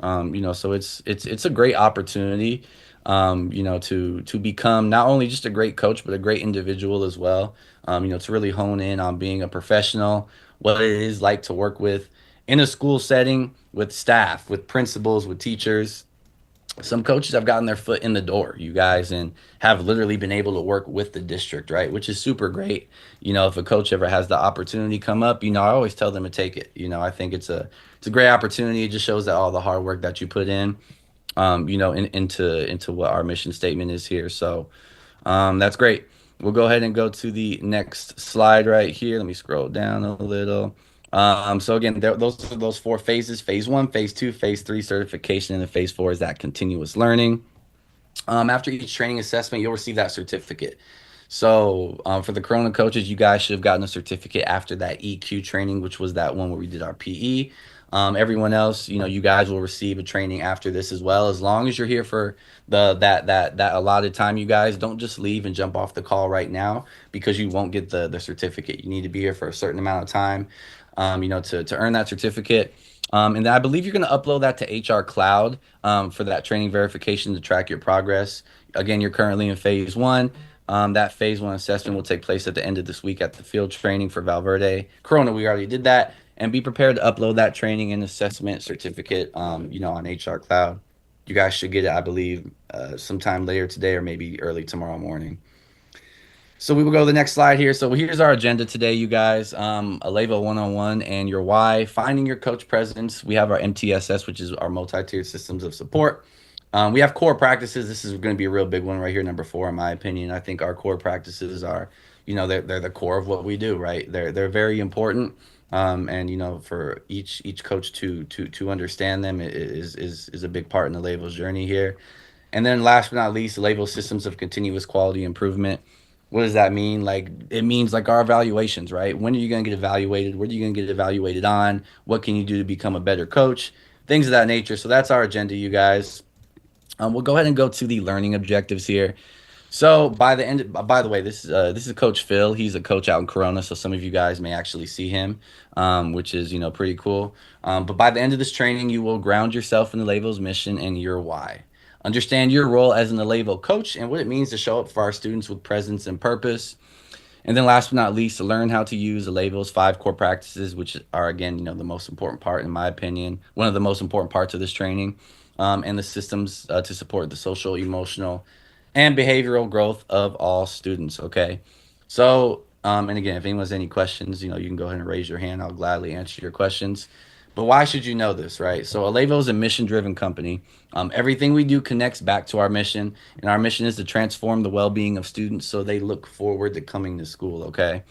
So it's a great opportunity, to become not only just a great coach but a great individual as well. To really hone in on being a professional, what it is like to work with in a school setting with staff, with principals, with teachers. Some coaches have gotten their foot in the door, you guys, and have literally been able to work with the district, right? Which is super great. If a coach ever has the opportunity come up, I always tell them to take it. I think it's a great opportunity. It just shows that all the hard work that you put in, into what our mission statement is here. So that's great. We'll go ahead and go to the next slide right here. Let me scroll down a little. So again, those are those four phases: phase one, phase two, phase three certification, and then phase four is that continuous learning. After each training assessment, you'll receive that certificate. So for the Corona coaches, you guys should have gotten a certificate after that EQ training, which was that one where we did our PE. Everyone else, you guys will receive a training after this as well. As long as you're here for that allotted time, you guys don't just leave and jump off the call right now, because you won't get the certificate. You need to be here for a certain amount of time, to earn that certificate. And then I believe you're going to upload that to HR Cloud for that training verification to track your progress. Again, you're currently in phase one. That phase one assessment will take place at the end of this week at the field training for Valverde. Corona, we already did that. And be prepared to upload that training and assessment certificate, on HR Cloud. You guys should get it, I believe, sometime later today or maybe early tomorrow morning. So we will go to the next slide here. So here's our agenda today, you guys. Alevo 101 and your why. Finding your coach presence. We have our MTSS, which is our multi-tiered systems of support. We have core practices. This is going to be a real big one right here, number 4, in my opinion. I think our core practices are, they're the core of what we do, right? They're very important. And for each coach to understand them is a big part in the Alevo's journey here. And then last but not least, the Alevo systems of continuous quality improvement. What does that mean? Like, it means like our evaluations, right? When are you going to get evaluated? What are you going to get evaluated on? What can you do to become a better coach? Things of that nature. So that's our agenda, you guys. We'll go ahead and go to the learning objectives here. So by the way, this is Coach Phil. He's a coach out in Corona, so some of you guys may actually see him, which is pretty cool. But by the end of this training, you will ground yourself in the Alevo's mission and your why. Understand your role as an Alevo coach and what it means to show up for our students with presence and purpose. And then last but not least, to learn how to use Alevo's 5 core practices, which are, again, the most important part, in my opinion, one of the most important parts of this training, and the systems to support the social, emotional, and behavioral growth of all students, okay? So, and again, if anyone has any questions, you can go ahead and raise your hand. I'll gladly answer your questions. But why should you know this, right? So Alevo is a mission-driven company. Everything we do connects back to our mission, and our mission is to transform the well-being of students so they look forward to coming to school, okay?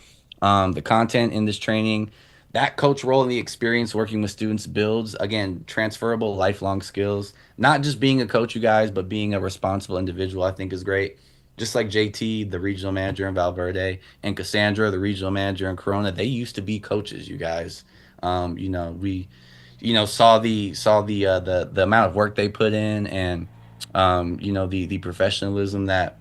The content in this training, that coach role and the experience working with students builds, again, transferable lifelong skills. Not just being a coach, you guys, but being a responsible individual, I think is great. Just like JT, the regional manager in Valverde, and Cassandra, the regional manager in Corona, they used to be coaches, you guys. We saw the amount of work they put in, and the professionalism that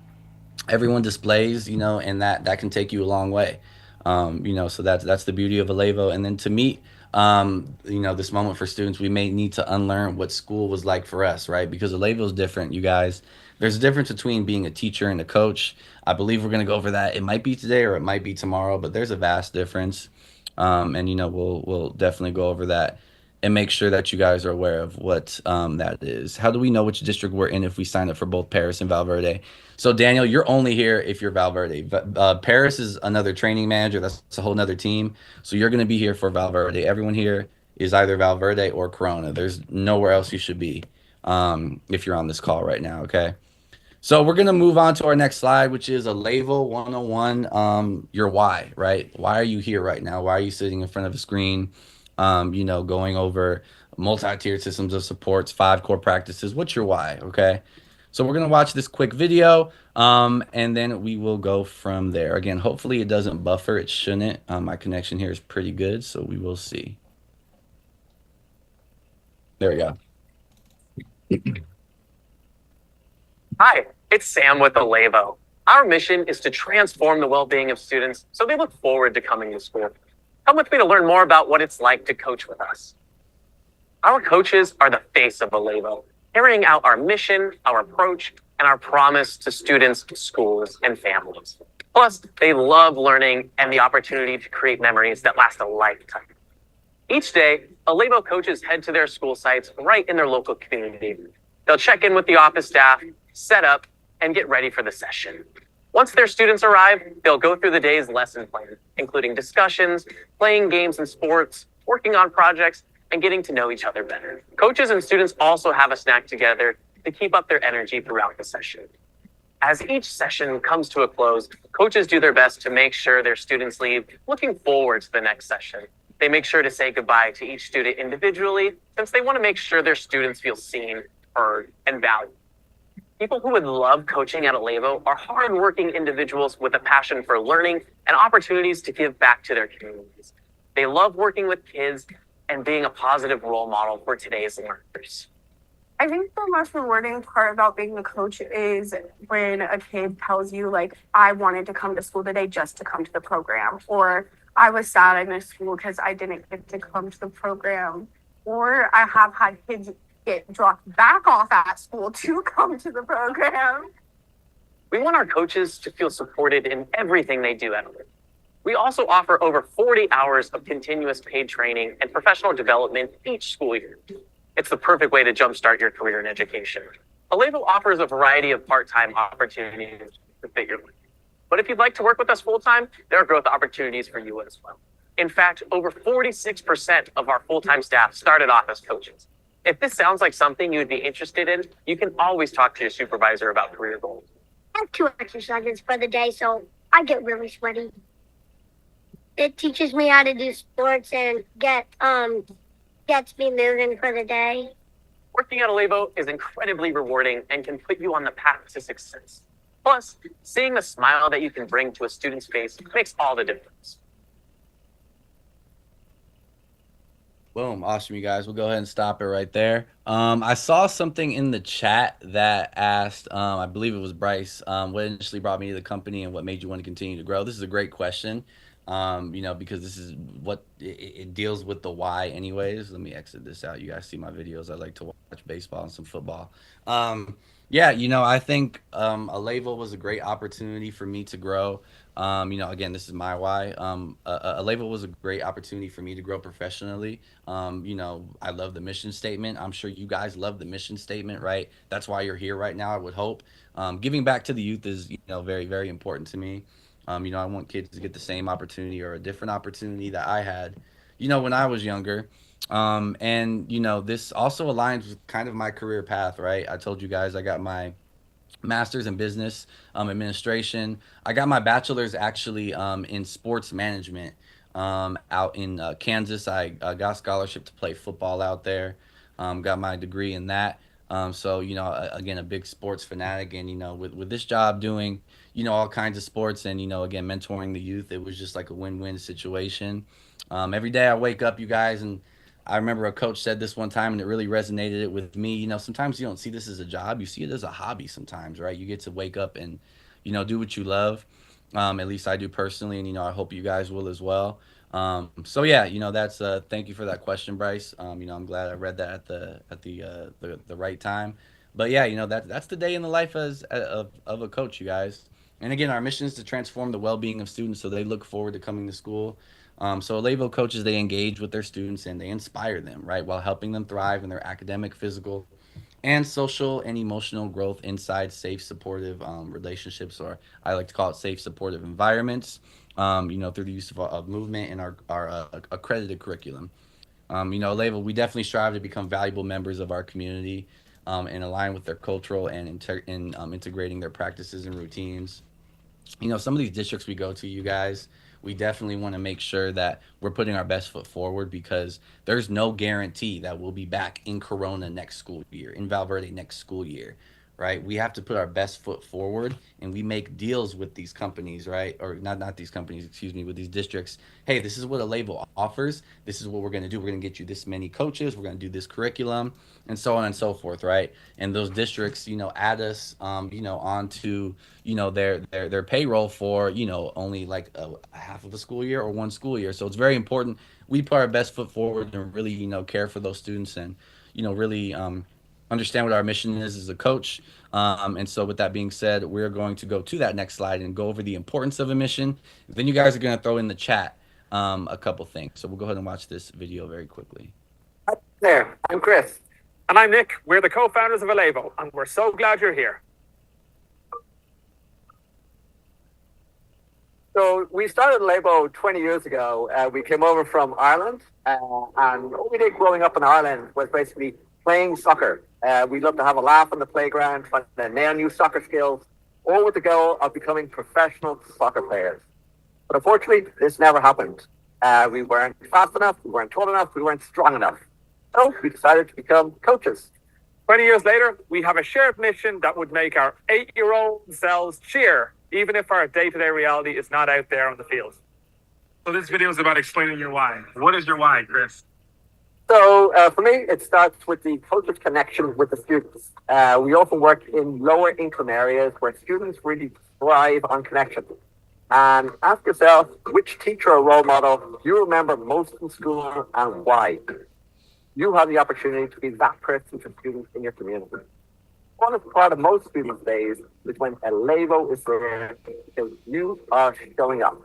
everyone displays, and that can take you a long way. So that's the beauty of Alevo. And then to meet this moment for students, we may need to unlearn what school was like for us, right? Because Alevo is different, you guys. There's a difference between being a teacher and a coach. I believe we're going to go over that. It might be today or it might be tomorrow, but there's a vast difference. And we'll definitely go over that and make sure that you guys are aware of what that is. How do we know which district we're in if we sign up for both Paris and Valverde? So Daniel, you're only here if you're Valverde. Paris is another training manager. That's a whole nother team. So you're going to be here for Valverde. Everyone here is either Valverde or Corona. There's nowhere else you should be if you're on this call right now, okay? So we're going to move on to our next slide, which is Alevo 101, your why, right? Why are you here right now? Why are you sitting in front of a screen, going over multi-tiered systems of supports, 5 core practices? What's your why, okay? So we're going to watch this quick video, and then we will go from there. Again, hopefully it doesn't buffer. It shouldn't. My connection here is pretty good, so we will see. There we go.
Hi, it's Sam with Alevo. Our mission is to transform the well-being of students so they look forward to coming to school. Come with me to learn more about what it's like to coach with us. Our coaches are the face of Alevo, carrying out our mission, our approach, and our promise to students, schools, and families. Plus, they love learning and the opportunity to create memories that last a lifetime. Each day, Alevo coaches head to their school sites right in their local community. They'll check in with the office staff, set up, and get ready for the session. Once their students arrive, they'll go through the day's lesson plan, including discussions, playing games and sports, working on projects, and getting to know each other better. Coaches and students also have a snack together to keep up their energy throughout the session. As each session comes to a close, coaches do their best to make sure their students leave looking forward to the next session. They make sure to say goodbye to each student individually, since they want to make sure their students feel seen, heard, and valued. People who would love coaching at Alevo are hardworking individuals with a passion for learning and opportunities to give back to their communities. They love working with kids and being a positive role model for today's learners.
I think the most rewarding part about being a coach is when a kid tells you, like, I wanted to come to school today just to come to the program, or I was sad I missed school because I didn't get to come to the program, or I have had kids get dropped back off at school to come to the program.
We want our coaches to feel supported in everything they do at Alevo. We also offer over 40 hours of continuous paid training and professional development each school year. It's the perfect way to jumpstart your career in education. Alevo offers a variety of part-time opportunities to fit your life. But if you'd like to work with us full-time, there are growth opportunities for you as well. In fact, over 46% of our full-time staff started off as coaches. If this sounds like something you would be interested in, you can always talk to your supervisor about career goals.
I have 2 exercises for the day, so I get really sweaty. It teaches me how to do sports and gets me moving for the day.
Working at Alevo is incredibly rewarding and can put you on the path to success. Plus, seeing the smile that you can bring to a student's face makes all the difference.
Boom. Awesome, you guys. We'll go ahead and stop it right there. I saw something in the chat that asked, I believe it was Bryce, what initially brought me to the company and what made you want to continue to grow? This is a great question, because this is what it deals with the why anyways. Let me exit this out. You guys see my videos. I like to watch baseball and some football. Yeah, I think Alevo was a great opportunity for me to grow. Again, this is my why. Alevo was a great opportunity for me to grow professionally. I love the mission statement. I'm sure you guys love the mission statement, right? That's why you're here right now, I would hope. Giving back to the youth is, very, very important to me. I want kids to get the same opportunity or a different opportunity that I had, when I was younger. This also aligns with kind of my career path, right? I told you guys I got my master's in business administration. I got my bachelor's actually in sports management out in Kansas. I got a scholarship to play football out there. Got my degree in that. Again, a big sports fanatic, and with this job doing all kinds of sports, and again, mentoring the youth, it was just like a win-win situation. Every day I wake up, you guys, and I remember a coach said this one time, and it really resonated with me. Sometimes you don't see this as a job; you see it as a hobby. Sometimes, right? You get to wake up and do what you love. At least I do personally, and I hope you guys will as well. That's thank you for that question, Bryce. I'm glad I read that at the right time. But yeah, that's the day in the life of a coach, you guys. And again, our mission is to transform the well-being of students so they look forward to coming to school. So Alevo coaches, they engage with their students and they inspire them, right, while helping them thrive in their academic, physical, and social and emotional growth inside safe, supportive relationships, or I like to call it safe, supportive environments, through the use of movement and our accredited curriculum. Alevo, we definitely strive to become valuable members of our community and align with their cultural and integrating their practices and routines. Some of these districts we go to, you guys, we definitely want to make sure that we're putting our best foot forward because there's no guarantee that we'll be back in Corona next school year, in Valverde next school year, right? We have to put our best foot forward and we make deals with these companies, right? Or not these companies, excuse me, with these districts. Hey, this is what Alevo offers. This is what we're going to do. We're going to get you this many coaches. We're going to do this curriculum and so on and so forth, right? And those districts, add us, onto, their payroll for, only like a half of a school year or one school year. So it's very important we put our best foot forward and really, care for those students and, really understand what our mission is as a coach. And so with that being said, we're going to go to that next slide and go over the importance of a mission. Then you guys are going to throw in the chat a couple things. So we'll go ahead and watch this video very quickly.
Hi there, I'm Chris. And I'm Nick. We're the co-founders of Alevo, and we're so glad you're here. So we started Alevo 20 years ago. We came over from Ireland, and what we did growing up in Ireland was basically playing soccer. We loved to have a laugh on the playground, trying to nail new soccer skills, all with the goal of becoming professional soccer players. But unfortunately, this never happened. We weren't fast enough, we weren't tall enough, we weren't strong enough. So we decided to become coaches. 20 years later, we have a shared mission that would make our 8-year-old selves cheer, even if our day-to-day reality is not out there on the field.
So this video is about explaining your why. What is your why, Chris?
So for me, it starts with the coach's connection with the students. We often work in lower income areas where students really thrive on connection. And ask yourself, which teacher or role model do you remember most in school and why? You have the opportunity to be that person for students in your community. One part of most students' days is when Alevo is there because you are showing up.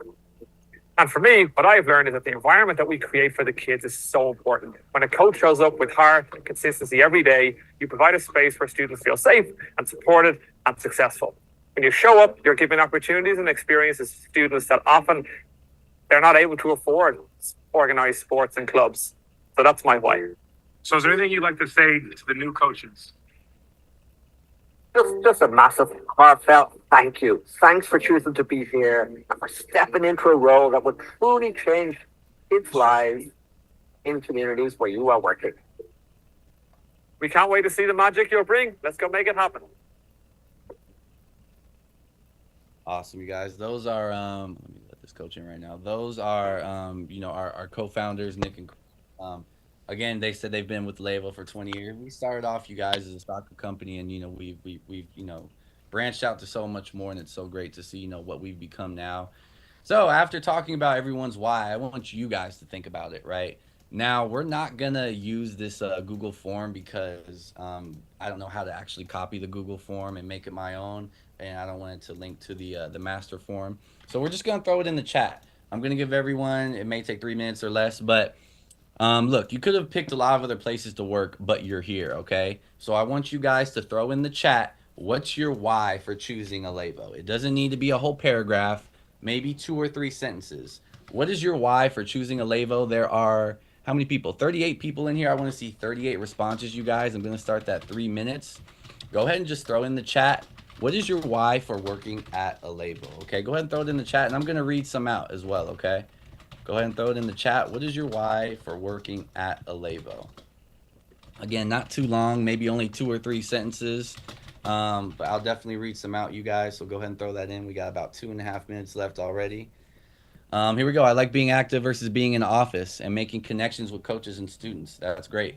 And for me, what I've learned is that the environment that we create for the kids is so important. When a coach shows up with heart and consistency every day, you provide a space where students feel safe and supported and successful. When you show up, you're giving opportunities and experiences to students that often they're not able to afford organized sports and clubs. So that's my why. So is there anything you'd like to say to the new coaches?
Just a massive, heartfelt thank you. Thanks for choosing to be here and for stepping into a role that will truly change kids' lives in communities where you are working.
We can't wait to see the magic you'll bring. Let's go make it happen.
Awesome, you guys. Those are let me let this coach in right now. Those are our co-founders, Nick and Chris. Again, they said they've been with Levo for 20 years. We started off, you guys, as a soccer company, and we've branched out to so much more, and it's so great to see what we've become now. So after talking about everyone's why, I want you guys to think about it, right? Now, we're not gonna use this Google form because I don't know how to actually copy the Google form and make it my own, and I don't want it to link to the master form. So we're just gonna throw it in the chat. I'm gonna give everyone. It may take 3 minutes or less, but look, you could have picked a lot of other places to work, but you're here, okay? So I want you guys to throw in the chat what's your why for choosing Alevo. It doesn't need to be a whole paragraph, maybe 2 or 3 sentences. What is your why for choosing Alevo? There are how many people? 38 people in here. I want to see 38 responses, you guys. I'm going to start that 3 minutes. Go ahead and just throw in the chat. What is your why for working at Alevo? Okay, go ahead and throw it in the chat, and I'm going to read some out as well, okay? Go ahead and throw it in the chat. What is your why for working at Alevo? Again, not too long, maybe only 2 or 3 sentences, but I'll definitely read some out, you guys. So go ahead and throw that in. We got about 2.5 minutes left already. Here we go. I like being active versus being in office and making connections with coaches and students. That's great.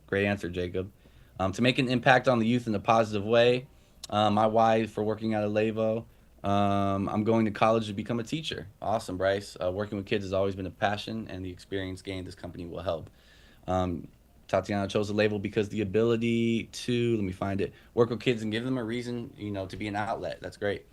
Great answer, Jacob. To make an impact on the youth in a positive way. My why for working at Alevo. I'm going to college to become a teacher. Awesome, Bryce. Working with kids has always been a passion, and the experience gained this company will help. Tatiana chose the label because the ability to, let me find it, work with kids and give them a reason, to be an outlet. That's great.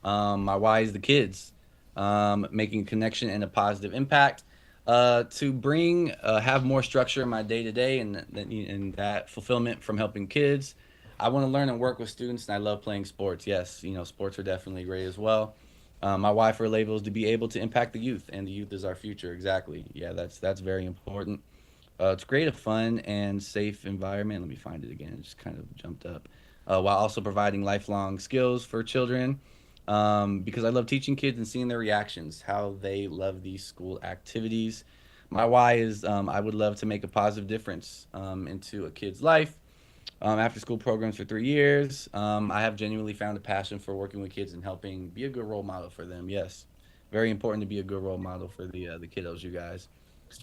My why is the kids, making a connection and a positive impact. To bring, have more structure in my day to day and that fulfillment from helping kids. I want to learn and work with students, and I love playing sports. Yes, sports are definitely great as well. My why for label is to be able to impact the youth, and the youth is our future. Exactly. Yeah, that's very important. To create a fun and safe environment. Let me find it again. It just kind of jumped up. While also providing lifelong skills for children, because I love teaching kids and seeing their reactions, how they love these school activities. My why is I would love to make a positive difference into a kid's life. After school programs for 3 years, I have genuinely found a passion for working with kids and helping be a good role model for them. Yes, very important to be a good role model for the kiddos, you guys.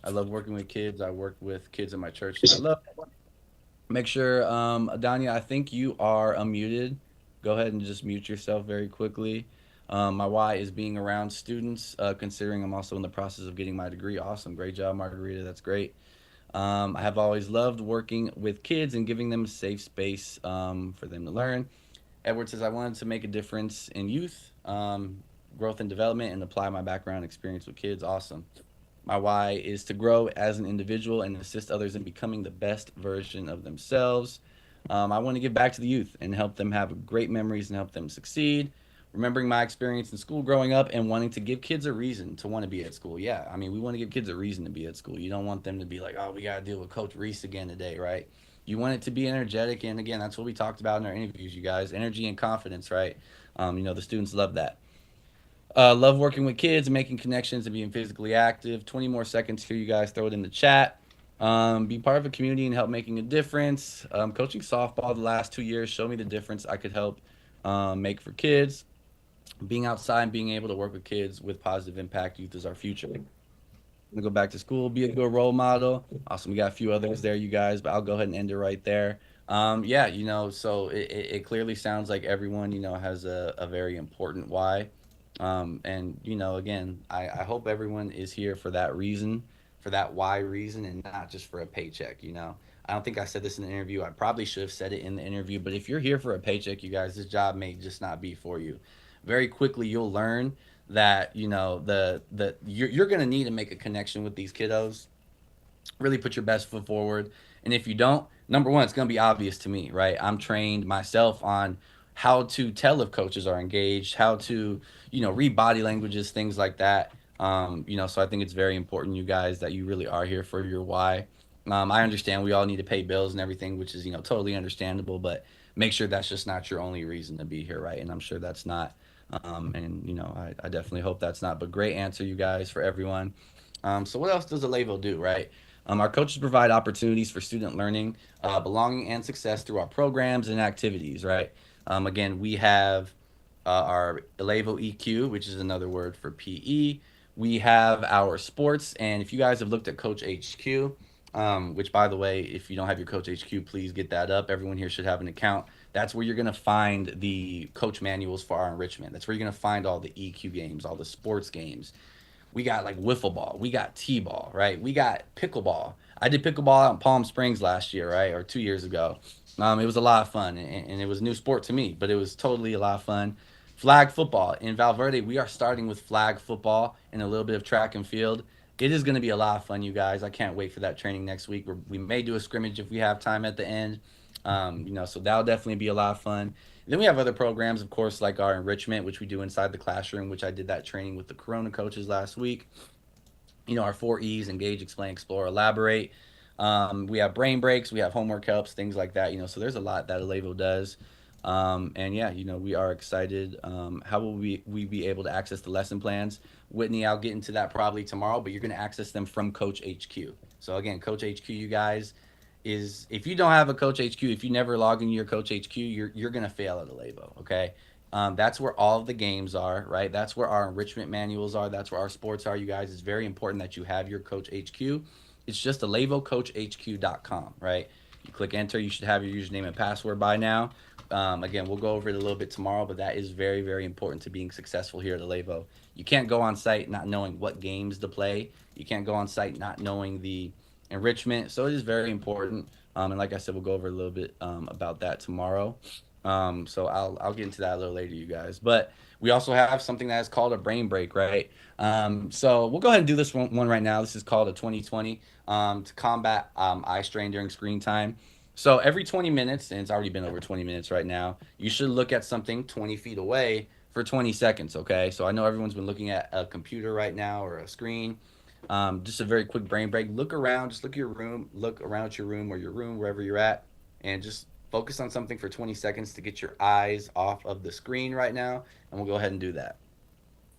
I love working with kids. I work with kids in my church, and I love. Make sure, Adanya, I think you are unmuted. Go ahead and just mute yourself very quickly. My why is being around students, considering I'm also in the process of getting my degree. Awesome. Great job, Margarita. That's great. I have always loved working with kids and giving them a safe space for them to learn. Edward says, I wanted to make a difference in youth, growth and development, and apply my background experience with kids. Awesome. My why is to grow as an individual and assist others in becoming the best version of themselves. I want to give back to the youth and help them have great memories and help them succeed. Remembering my experience in school growing up and wanting to give kids a reason to want to be at school. Yeah, I mean, we want to give kids a reason to be at school. You don't want them to be like, oh, we got to deal with Coach Reese again today, right? You want it to be energetic. And again, that's what we talked about in our interviews, you guys. Energy and confidence, right? The students love that. Love working with kids and making connections and being physically active. 20 more seconds here, you guys. Throw it in the chat. Be part of a community and help making a difference. Coaching softball the last 2 years showed me the difference I could help make for kids. Being outside and being able to work with kids with positive impact. Youth is our future. I'm gonna go back to school, be a good role model. Awesome. We got a few others there, you guys, but I'll go ahead and end it right there. Yeah, so it clearly sounds like everyone, has a very important why. And again, I hope everyone is here for that reason, for that why reason, and not just for a paycheck. I don't think I said this in the interview. I probably should have said it in the interview, but if you're here for a paycheck, you guys, this job may just not be for you. Very quickly, you'll learn that you're gonna need to make a connection with these kiddos, really put your best foot forward. And if you don't, number one, it's going to be obvious to me, right? I'm trained myself on how to tell if coaches are engaged, how to, read body languages, things like that. So I think it's very important, you guys, that you really are here for your why. I understand we all need to pay bills and everything, which is, totally understandable, but make sure that's just not your only reason to be here, right? And I'm sure that's not. I definitely hope that's not. But great answer, you guys, for everyone. So what else does Alevo do, right? Our coaches provide opportunities for student learning, belonging, and success through our programs and activities, right? Again, we have our Elevo EQ, which is another word for PE. We have our sports, and if you guys have looked at Coach HQ, which by the way, if you don't have your Coach HQ, please get that up. Everyone here should have an account. That's where you're going to find the coach manuals for our enrichment. That's where you're going to find all the EQ games, all the sports games. We got like wiffle ball, we got t-ball, right? We got pickleball. I did pickleball out in Palm Springs last year, right, or 2 years ago. It was a lot of fun, and it was a new sport to me, but it was totally a lot of fun. Flag football in Valverde, we are starting with flag football and a little bit of track and field. It is going to be a lot of fun, you guys. I can't wait for that training next week. We may do a scrimmage if we have time at the end. So that'll definitely be a lot of fun. And then we have other programs, of course, like our enrichment, which we do inside the classroom, which I did that training with the Corona coaches last week. Our 4 E's: engage, explain, explore, elaborate. We have brain breaks, we have homework helps, things like that. So there's a lot that Alevo does. And yeah, we are excited. How will we be able to access the lesson plans? Whitney, I'll get into that probably tomorrow, but you're going to access them from Coach HQ. So again, Coach HQ, you guys, is if you don't have a Coach HQ, if you never log into your Coach HQ, you're gonna fail at Alevo. Okay, that's where all of the games are, right? That's where our enrichment manuals are. That's where our sports are, you guys. It's very important that you have your Coach HQ. It's just alevocoachhq.com, right? You click enter. You should have your username and password by now. Again, we'll go over it a little bit tomorrow, but that is very, very important to being successful here at Alevo. You can't go on site not knowing what games to play. You can't go on site not knowing the enrichment. So it is very important. And like I said, we'll go over a little bit about that tomorrow. So I'll get into that a little later, you guys. But we also have something that is called a brain break, right? So we'll go ahead and do this one right now. This is called a 2020 to combat eye strain during screen time. So every 20 minutes, and it's already been over 20 minutes right now, you should look at something 20 feet away for 20 seconds, okay? So I know everyone's been looking at a computer right now or a screen. Just a very quick brain break. Look around, just look at your room, look around at your room or your room, wherever you're at, and just focus on something for 20 seconds to get your eyes off of the screen right now. And we'll go ahead and do that.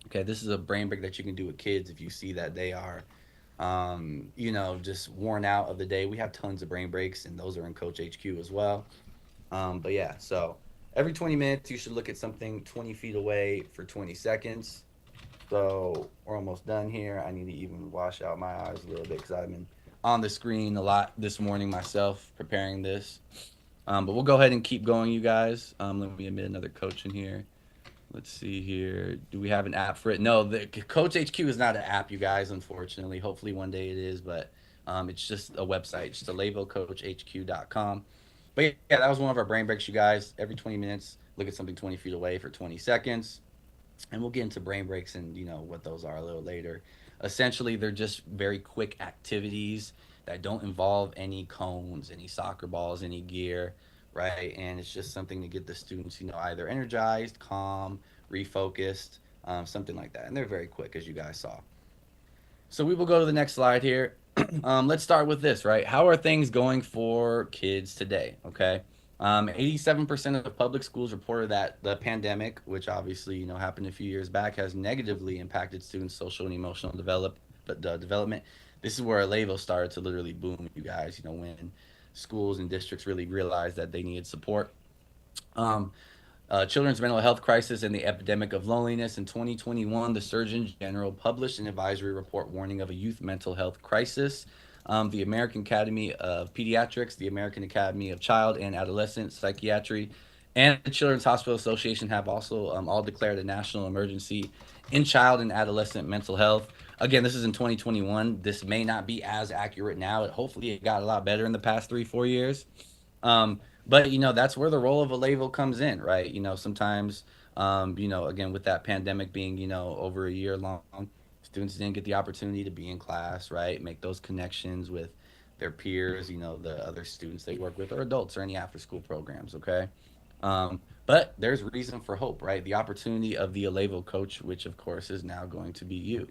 Okay, this is a brain break that you can do with kids if you see that they are, just worn out of the day. We have tons of brain breaks, and those are in Coach HQ as well. But yeah, so every 20 minutes, you should look at something 20 feet away for 20 seconds. So we're almost done here. I need to even wash out my eyes a little bit because I've been on the screen a lot this morning myself preparing this. But we'll go ahead and keep going, you guys. Let me admit another coach in here. Let's see here. Do we have an app for it? No, the Coach HQ is not an app, you guys, unfortunately. Hopefully one day it is, but it's just a website, just alevocoachhq.com. But yeah, that was one of our brain breaks, you guys. Every 20 minutes, look at something 20 feet away for 20 seconds. And we'll get into brain breaks and what those are a little later. Essentially, they're just very quick activities that don't involve any cones, any soccer balls, any gear, right? And it's just something to get the students either energized, calm, refocused, something like that. And they're very quick, as you guys saw. So we will go to the next slide here. Let's start with this, right? How are things going for kids today? Okay. 87% of public schools reported that the pandemic, which obviously happened a few years back, has negatively impacted students' social and emotional development. This is where Alevo started to literally boom, you guys. When schools and districts really realized that they needed support. Children's mental health crisis and the epidemic of loneliness. In 2021, the Surgeon General published an advisory report warning of a youth mental health crisis. The American Academy of Pediatrics, the American Academy of Child and Adolescent Psychiatry, and the Children's Hospital Association have also all declared a national emergency in child and adolescent mental health. Again, this is in 2021. This may not be as accurate now. Hopefully, it got a lot better in the past 3-4 years. But that's where the role of Alevo comes in, right? Sometimes Again, with that pandemic being, over a year long, students didn't get the opportunity to be in class, right? Make those connections with their peers, the other students they work with, or adults, or any after school programs, okay? But there's reason for hope, right? The opportunity of the Alevo coach, which of course is now going to be you.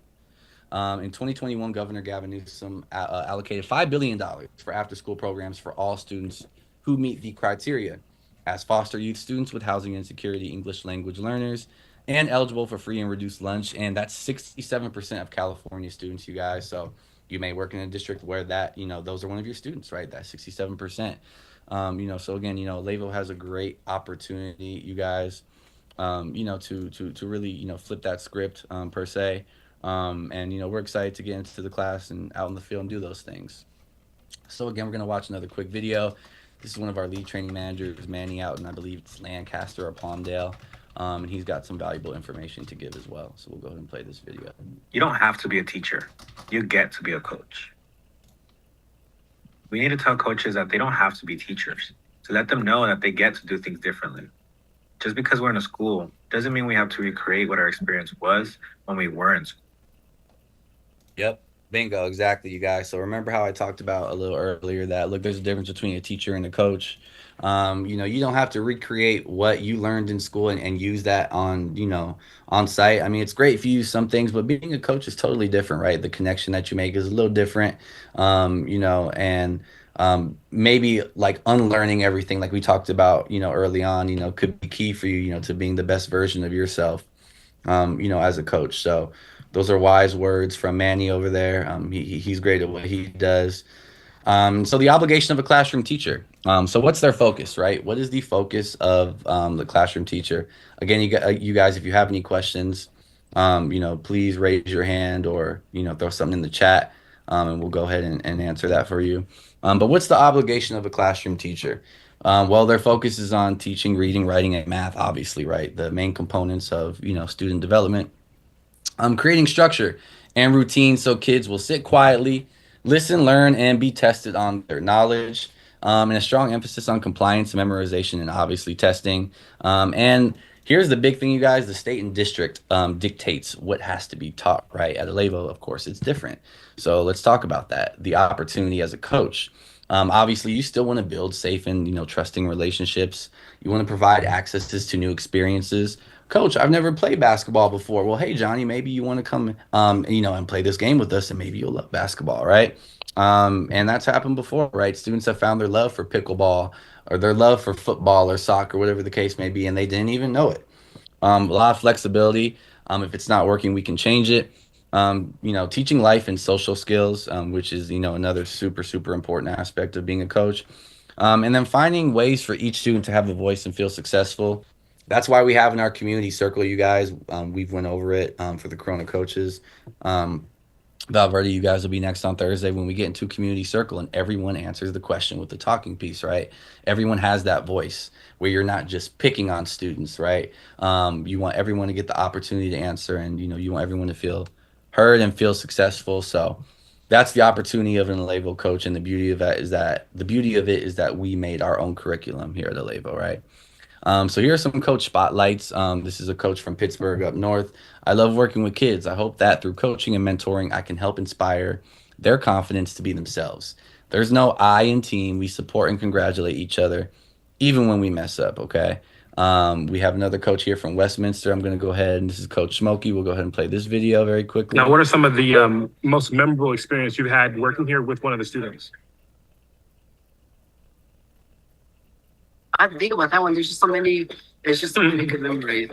In 2021, Governor Gavin Newsom allocated $5 billion for after school programs for all students who meet the criteria as foster youth students with housing insecurity, English language learners, and eligible for free and reduced lunch. And that's 67% of California students, you guys. So you may work in a district where those are one of your students, right? That's 67%. So again, Levo has a great opportunity, you guys, to really, flip that script, per se. And we're excited to get into the class and out in the field and do those things. So again, we're gonna watch another quick video. This is one of our lead training managers, Manny, out in, I believe it's Lancaster or Palmdale, and he's got some valuable information to give as well. So we'll go ahead and play this video.
You don't have to be a teacher. You get to be a coach. We need to tell coaches that they don't have to be teachers, to let them know that they get to do things differently. Just because we're in a school doesn't mean we have to recreate what our experience was when we were in school.
Yep. Bingo. Exactly, you guys. So remember how I talked about a little earlier that, look, there's a difference between a teacher and a coach. You don't have to recreate what you learned in school and use that on site. I mean, it's great if you use some things, but being a coach is totally different, right? The connection that you make is a little different, and maybe like unlearning everything like we talked about, early on, could be key for you, to being the best version of yourself, as a coach. So those are wise words from Manny over there. He's great at what he does. So the obligation of a classroom teacher. So what's their focus, right? What is the focus of the classroom teacher? Again, you guys, if you have any questions, please raise your hand or, throw something in the chat, and we'll go ahead and answer that for you. But what's the obligation of a classroom teacher? Well, their focus is on teaching, reading, writing, and math, obviously, right? The main components of, student development. Creating structure and routine so kids will sit quietly, listen, learn, and be tested on their knowledge. And a strong emphasis on compliance, memorization, and obviously testing. And here's the big thing, you guys: the state and district dictates what has to be taught, right? At Alevo, of course, it's different. So let's talk about that. The opportunity as a coach. Obviously, you still want to build safe and trusting relationships. You want to provide accesses to new experiences. Coach, I've never played basketball before. Well, hey, Johnny, maybe you want to come, and play this game with us, and maybe you'll love basketball, right? And that's happened before, right? Students have found their love for pickleball or their love for football or soccer, whatever the case may be, and they didn't even know it. A lot of flexibility. If it's not working, we can change it. Teaching life and social skills, which is, another super, super important aspect of being a coach. And then finding ways for each student to have a voice and feel successful. That's why we have in our community circle, you guys. We've went over it for the Corona coaches. Valverde, you guys will be next on Thursday when we get into community circle and everyone answers the question with the talking piece, right? Everyone has that voice where you're not just picking on students, right? You want everyone to get the opportunity to answer, and you want everyone to feel heard and feel successful. So that's the opportunity of an Alevo coach, and the beauty of it is that we made our own curriculum here at Alevo, right? So here are some coach spotlights. This is a coach from Pittsburgh up north. I love working with kids. I hope that through coaching and mentoring, I can help inspire their confidence to be themselves. There's no I in team. We support and congratulate each other, even when we mess up, okay? We have another coach here from Westminster. I'm going to go ahead, and this is Coach Smokey. We'll go ahead and play this video very quickly.
Now, what are some of the most memorable experience you've had working here with one of the students?
I have to think about that one. There's just so many good memories.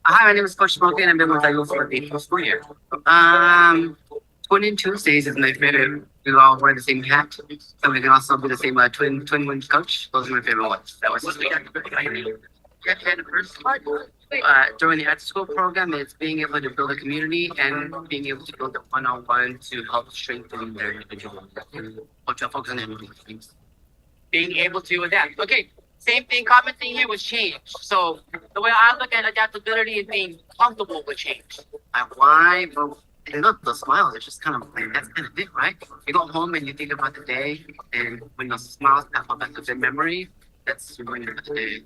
Hi, my name is Coach Smokey, and I've been with Alevo for the 8th school year. Twin and Tuesdays is my favorite. We all wear the same hat, so we can also be the same twin wings coach. Those are my favorite ones. That was just the first part. During the after school program, it's being able to build a community and being able to build a one-on-one to help strengthen their individual, which I'll focus on individual things. Being able to adapt. Okay, same thing, common thing here was change. So the way I look at adaptability is being comfortable with change. Why? And look, the smile is just kind of like, that's kind of it, right? You go home and you think about the day, and when you smile, that's a good memory. That's your going about the day.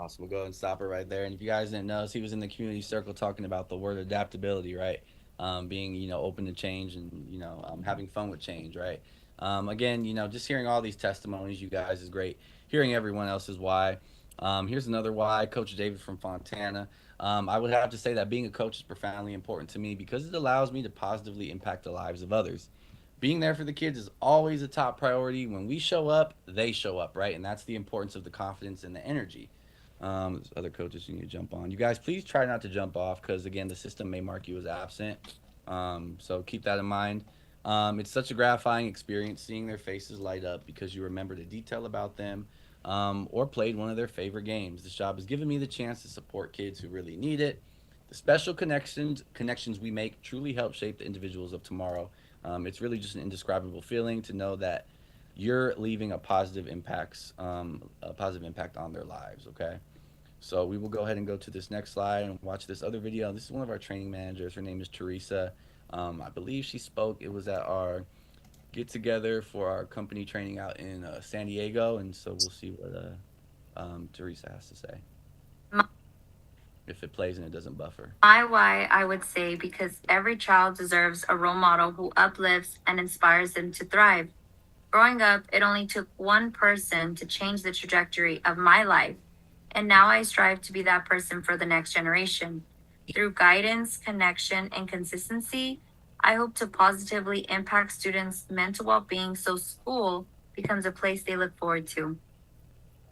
Awesome. We'll go ahead and stop it right there. And if you guys didn't notice, he was in the community circle talking about the word adaptability, right? Being, open to change and, having fun with change, right? Again, just hearing all these testimonies, you guys, is great. Hearing everyone else's why. Here's another why. Coach David from Fontana. I would have to say that being a coach is profoundly important to me because it allows me to positively impact the lives of others. Being there for the kids is always a top priority. When we show up, they show up, right? And that's the importance of the confidence and the energy. There's other coaches you need to jump on. You guys, please try not to jump off because, again, the system may mark you as absent. So keep that in mind. It's such a gratifying experience seeing their faces light up because you remembered a detail about them or played one of their favorite games. This job has given me the chance to support kids who really need it. The special connections we make truly help shape the individuals of tomorrow. It's really just an indescribable feeling to know that you're leaving a positive impact on their lives. Okay, so we will go ahead and go to this next slide and watch this other video. This is one of our training managers. Her name is Teresa. I believe she spoke. It was at our get together for our company training out in San Diego, and so we'll see what Teresa has to say. If it plays and it doesn't buffer.
My why, I would say, because every child deserves a role model who uplifts and inspires them to thrive. Growing up, it only took one person to change the trajectory of my life, and now I strive to be that person for the next generation. Through guidance, connection, and consistency, I hope to positively impact students' mental well being so school becomes a place they look forward to.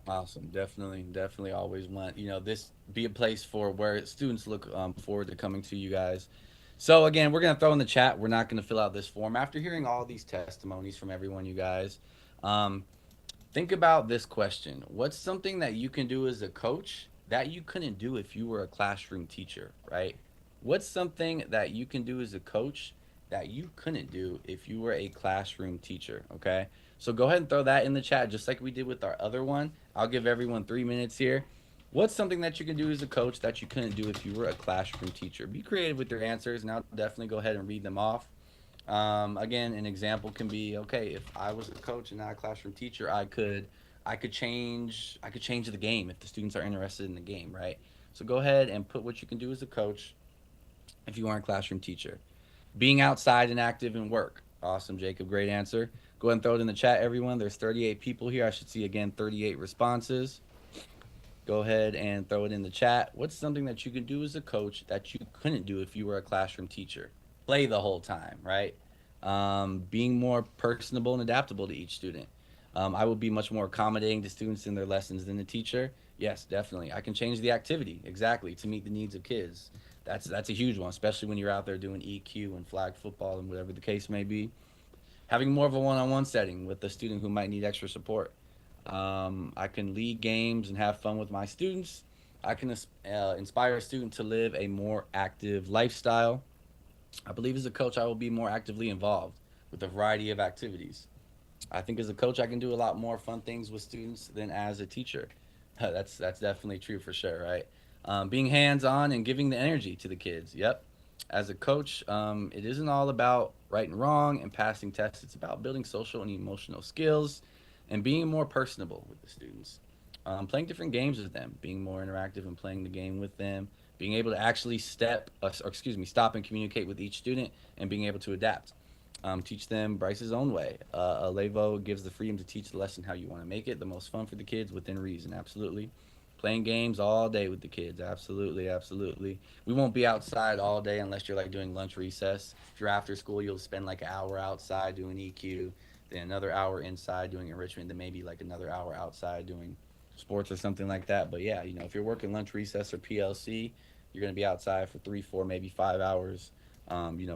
Awesome. Definitely always want, this be a place for where students look forward to coming to you guys. So again, we're going to throw in the chat. We're not going to fill out this form. After hearing all these testimonies from everyone, you guys, um, think about this question. What's something that you can do as a coach that you couldn't do if you were a classroom teacher, right? What's something that you can do as a coach that you couldn't do if you were a classroom teacher, okay? So go ahead and throw that in the chat just like we did with our other one. I'll give everyone 3 minutes here. What's something that you can do as a coach that you couldn't do if you were a classroom teacher? Be creative with your answers, and I'll definitely go ahead and read them off. Again, an example can be, okay, if I was a coach and not a classroom teacher, I could change the game if the students are interested in the game, right? So go ahead and put what you can do as a coach if you aren't a classroom teacher. Being outside and active in work. Awesome, Jacob. Great answer. Go ahead and throw it in the chat, everyone. There's 38 people here. I should see, again, 38 responses. Go ahead and throw it in the chat. What's something that you can do as a coach that you couldn't do if you were a classroom teacher? Play the whole time, right? Being more personable and adaptable to each student. I will be much more accommodating to students in their lessons than the teacher. Yes, definitely. I can change the activity exactly to meet the needs of kids. That's a huge one, especially when you're out there doing EQ and flag football and whatever the case may be. Having more of a one-on-one setting with a student who might need extra support. I can lead games and have fun with my students. I can inspire a student to live a more active lifestyle. I believe as a coach, I will be more actively involved with a variety of activities. I think as a coach, I can do a lot more fun things with students than as a teacher. That's definitely true for sure, right? Being hands-on and giving the energy to the kids. Yep. As a coach, it isn't all about right and wrong and passing tests. It's about building social and emotional skills and being more personable with the students. Playing different games with them, being more interactive and playing the game with them, being able to actually stop and communicate with each student and being able to adapt. Teach them Bryce's own way. Alevo gives the freedom to teach the lesson how you want to make it the most fun for the kids within reason. Absolutely. Playing games all day with the kids. Absolutely. We won't be outside all day unless you're like doing lunch recess. If you're after school, you'll spend like an hour outside doing EQ, then another hour inside doing enrichment, then maybe like another hour outside doing sports or something like that. But yeah, if you're working lunch recess or PLC, you're going to be outside for 3, 4, maybe 5 hours,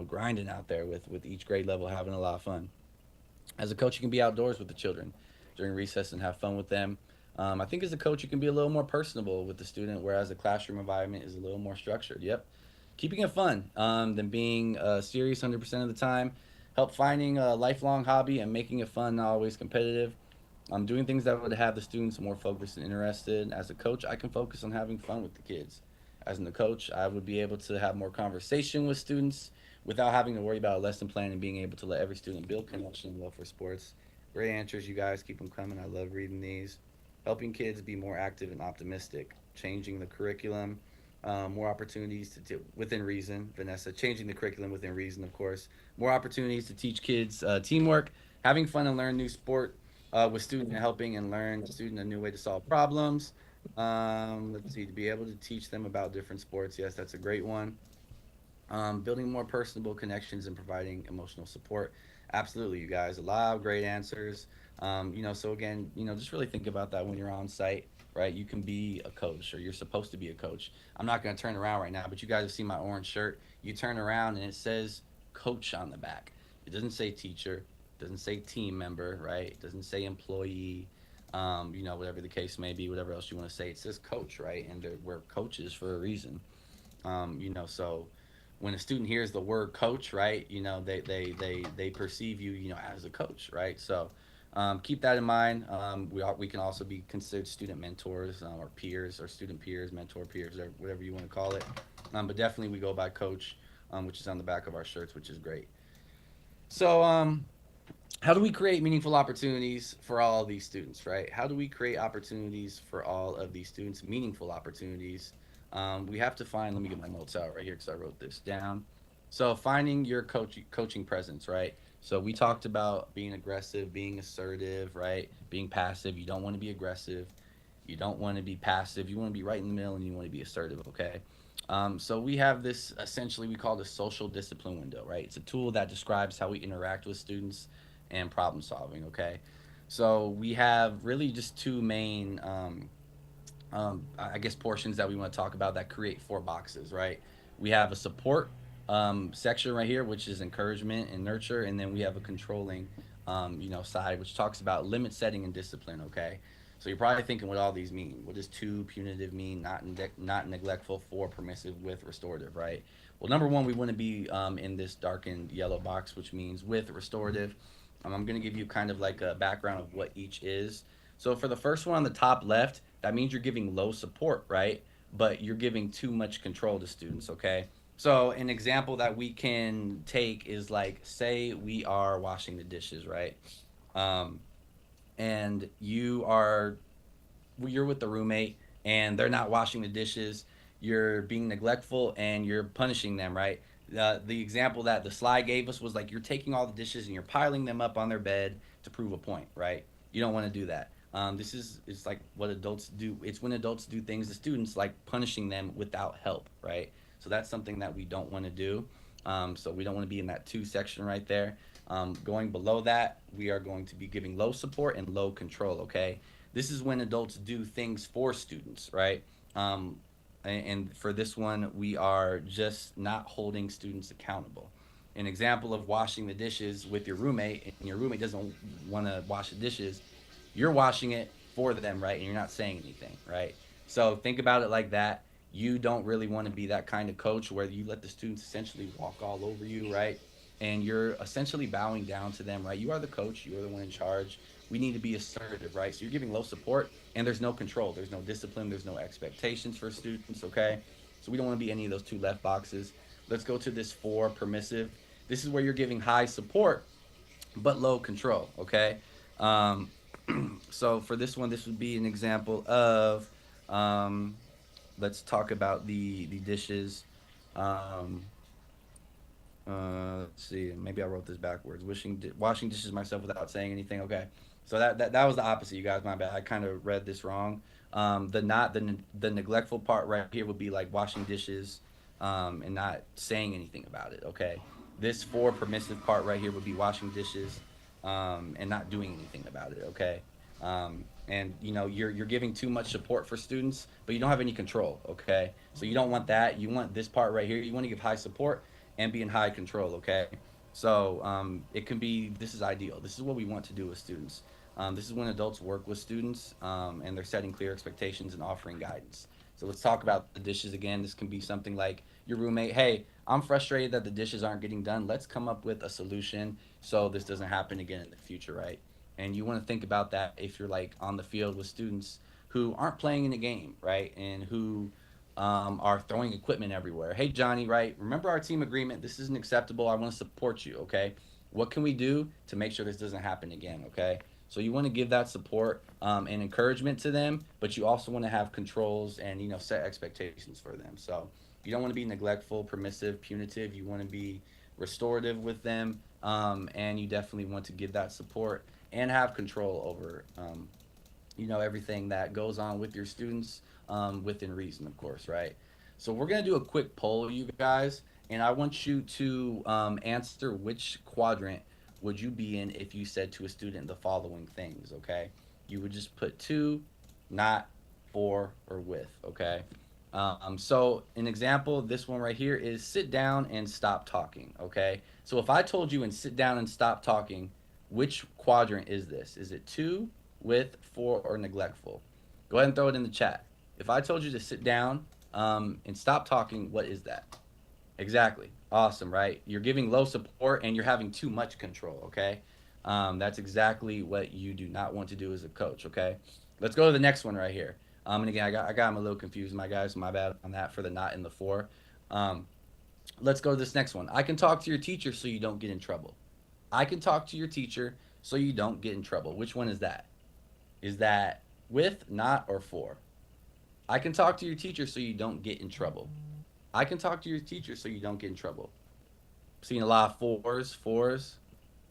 grinding out there with each grade level, having a lot of fun. As a coach, you can be outdoors with the children during recess and have fun with them. I think as a coach, you can be a little more personable with the student, whereas the classroom environment is a little more structured. Yep. Keeping it fun than being serious 100% of the time. Help finding a lifelong hobby and making it fun, not always competitive. Doing things that would have the students more focused and interested. As a coach, I can focus on having fun with the kids. As a coach, I would be able to have more conversation with students without having to worry about a lesson plan and being able to let every student build connection and love for sports. Great answers, you guys. Keep them coming. I love reading these. helping kids be more active and optimistic, changing the curriculum, more opportunities within reason. Vanessa, changing the curriculum within reason, of course, more opportunities to teach kids teamwork, having fun and learn new sport with student helping and learn student a new way to solve problems. Let's see, to be able to teach them about different sports. Yes, that's a great one. Building more personable connections and providing emotional support. Absolutely, you guys. A lot of great answers. So again, just really think about that when you're on site, right? You can be a coach or you're supposed to be a coach. I'm not going to turn around right now, but you guys have seen my orange shirt. You turn around and it says coach on the back. It doesn't say teacher, it doesn't say team member, right? It doesn't say employee, whatever the case may be, whatever else you want to say. It says coach, right? And we're coaches for a reason. So when a student hears the word coach, right, they perceive you, as a coach, right? So keep that in mind. We can also be considered student mentors or peers or student peers, mentor peers, or whatever you want to call it. But definitely we go by coach, which is on the back of our shirts, which is great. So how do we create meaningful opportunities for all of these students, right? How do we create opportunities for all of these students, meaningful opportunities? We have to find, let me get my notes out right here because I wrote this down. So finding your coaching presence, right? So we talked about being aggressive, being assertive, right? Being passive. You don't want to be aggressive. You don't want to be passive. You want to be right in the middle and you want to be assertive, okay? So we have this essentially we call the social discipline window, right? It's a tool that describes how we interact with students and problem solving, okay? So we have really just two main I guess portions that we want to talk about that create four boxes, right? We have a support section right here, which is encouragement and nurture, and then we have a controlling, side, which talks about limit setting and discipline. Okay, so you're probably thinking what all these mean. What does two punitive mean? Not neglectful, four permissive, with restorative, right? Well, number one, we want to be in this darkened yellow box, which means with restorative. I'm going to give you kind of like a background of what each is. So for the first one on the top left, that means you're giving low support, right? But you're giving too much control to students, okay? So an example that we can take is like, say we are washing the dishes, right? Um, and you're with the roommate and they're not washing the dishes, you're being neglectful and you're punishing them, right? The example that the slide gave us was like you're taking all the dishes and you're piling them up on their bed to prove a point, right? You don't want to do that. This is it's like what adults do. It's when adults do things to students like punishing them without help, right? So that's something that we don't want to do. So we don't want to be in that two section right there. Going below that, we are going to be giving low support and low control. Okay, this is when adults do things for students, right? And for this one, we are just not holding students accountable. An example of washing the dishes with your roommate, and your roommate doesn't want to wash the dishes, you're washing it for them, right? And you're not saying anything, right? So think about it like that. You don't really want to be that kind of coach where you let the students essentially walk all over you, right? And you're essentially bowing down to them, right? You are the coach, you are the one in charge. We need to be assertive, right? So you're giving low support and there's no control, there's no discipline, there's no expectations for students, okay? So we don't want to be any of those two left boxes. Let's go to this four, permissive. This is where you're giving high support but low control, okay? Um, so for this one, this would be an example of, um, let's talk about the dishes. Um, let's see. Maybe I wrote this backwards. Washing dishes myself without saying anything. Okay, so that was the opposite. You guys, my bad. I kind of read this wrong. The neglectful part right here would be like washing dishes, and not saying anything about it. Okay, this four permissive part right here would be washing dishes, and not doing anything about it. Okay, and you're giving too much support for students, but you don't have any control. Okay, so you don't want that. You want this part right here. You want to give high support and be in high control. Okay, so it can be, this is ideal. This is what we want to do with students. This is when adults work with students, and they're setting clear expectations and offering guidance. So let's talk about the dishes again. This can be something like your roommate, hey, I'm frustrated that the dishes aren't getting done. Let's come up with a solution so this doesn't happen again in the future, right? And you want to think about that if you're like on the field with students who aren't playing in the game, right? And who are throwing equipment everywhere. Hey, Johnny, right? Remember our team agreement. This isn't acceptable. I want to support you, okay? What can we do to make sure this doesn't happen again, okay? So you want to give that support and encouragement to them, but you also want to have controls and set expectations for them. So you don't want to be neglectful, permissive, punitive. You want to be restorative with them, and you definitely want to give that support and have control over everything that goes on with your students within reason, of course, right? So we're gonna do a quick poll, you guys, and I want you to answer which quadrant would you be in if you said to a student the following things, okay? You would just put to, not, for, or with, okay? So an example, this one right here is sit down and stop talking, okay? So if I told you and sit down and stop talking, which quadrant is this? Is it to, with, for, or neglectful? Go ahead and throw it in the chat. If I told you to sit down and stop talking, what is that? Exactly. Awesome, right? You're giving low support and you're having too much control, okay? That's exactly what you do not want to do as a coach, okay? Let's go to the next one right here. And again, I got him a little confused, my guys. My bad on that for the not and the for. Um, let's go to this next one. I can talk to your teacher so you don't get in trouble. I can talk to your teacher so you don't get in trouble. Which one is that? Is that with, not, or for? I can talk to your teacher so you don't get in trouble. I can talk to your teacher so you don't get in trouble. Seen a lot of fours.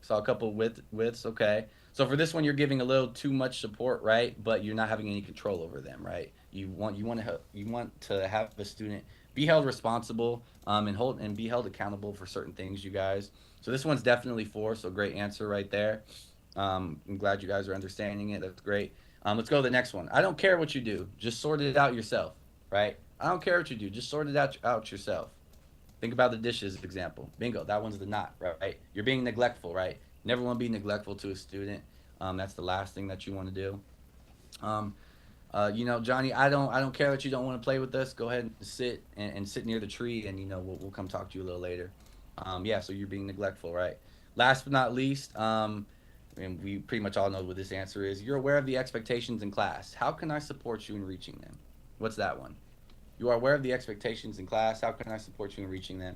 Saw a couple widths. Okay. So for this one, you're giving a little too much support, right? But you're not having any control over them, right? You want to have the student be held responsible and be held accountable for certain things, you guys. So this one's definitely for. So great answer right there. I'm glad you guys are understanding it. That's great. Let's go to the next one. I don't care what you do. Just sort it out yourself, right? I don't care what you do. Just sort it out yourself. Think about the dishes example. Bingo. That one's the not, right? You're being neglectful, right? Never want to be neglectful to a student. That's the last thing that you want to do. Johnny, I don't care that you don't want to play with us. Go ahead and sit near the tree, and we'll come talk to you a little later. Yeah, so you're being neglectful, right? Last but not least, and we pretty much all know what this answer is. You're aware of the expectations in class. How can I support you in reaching them? What's that one? You are aware of the expectations in class. How can I support you in reaching them?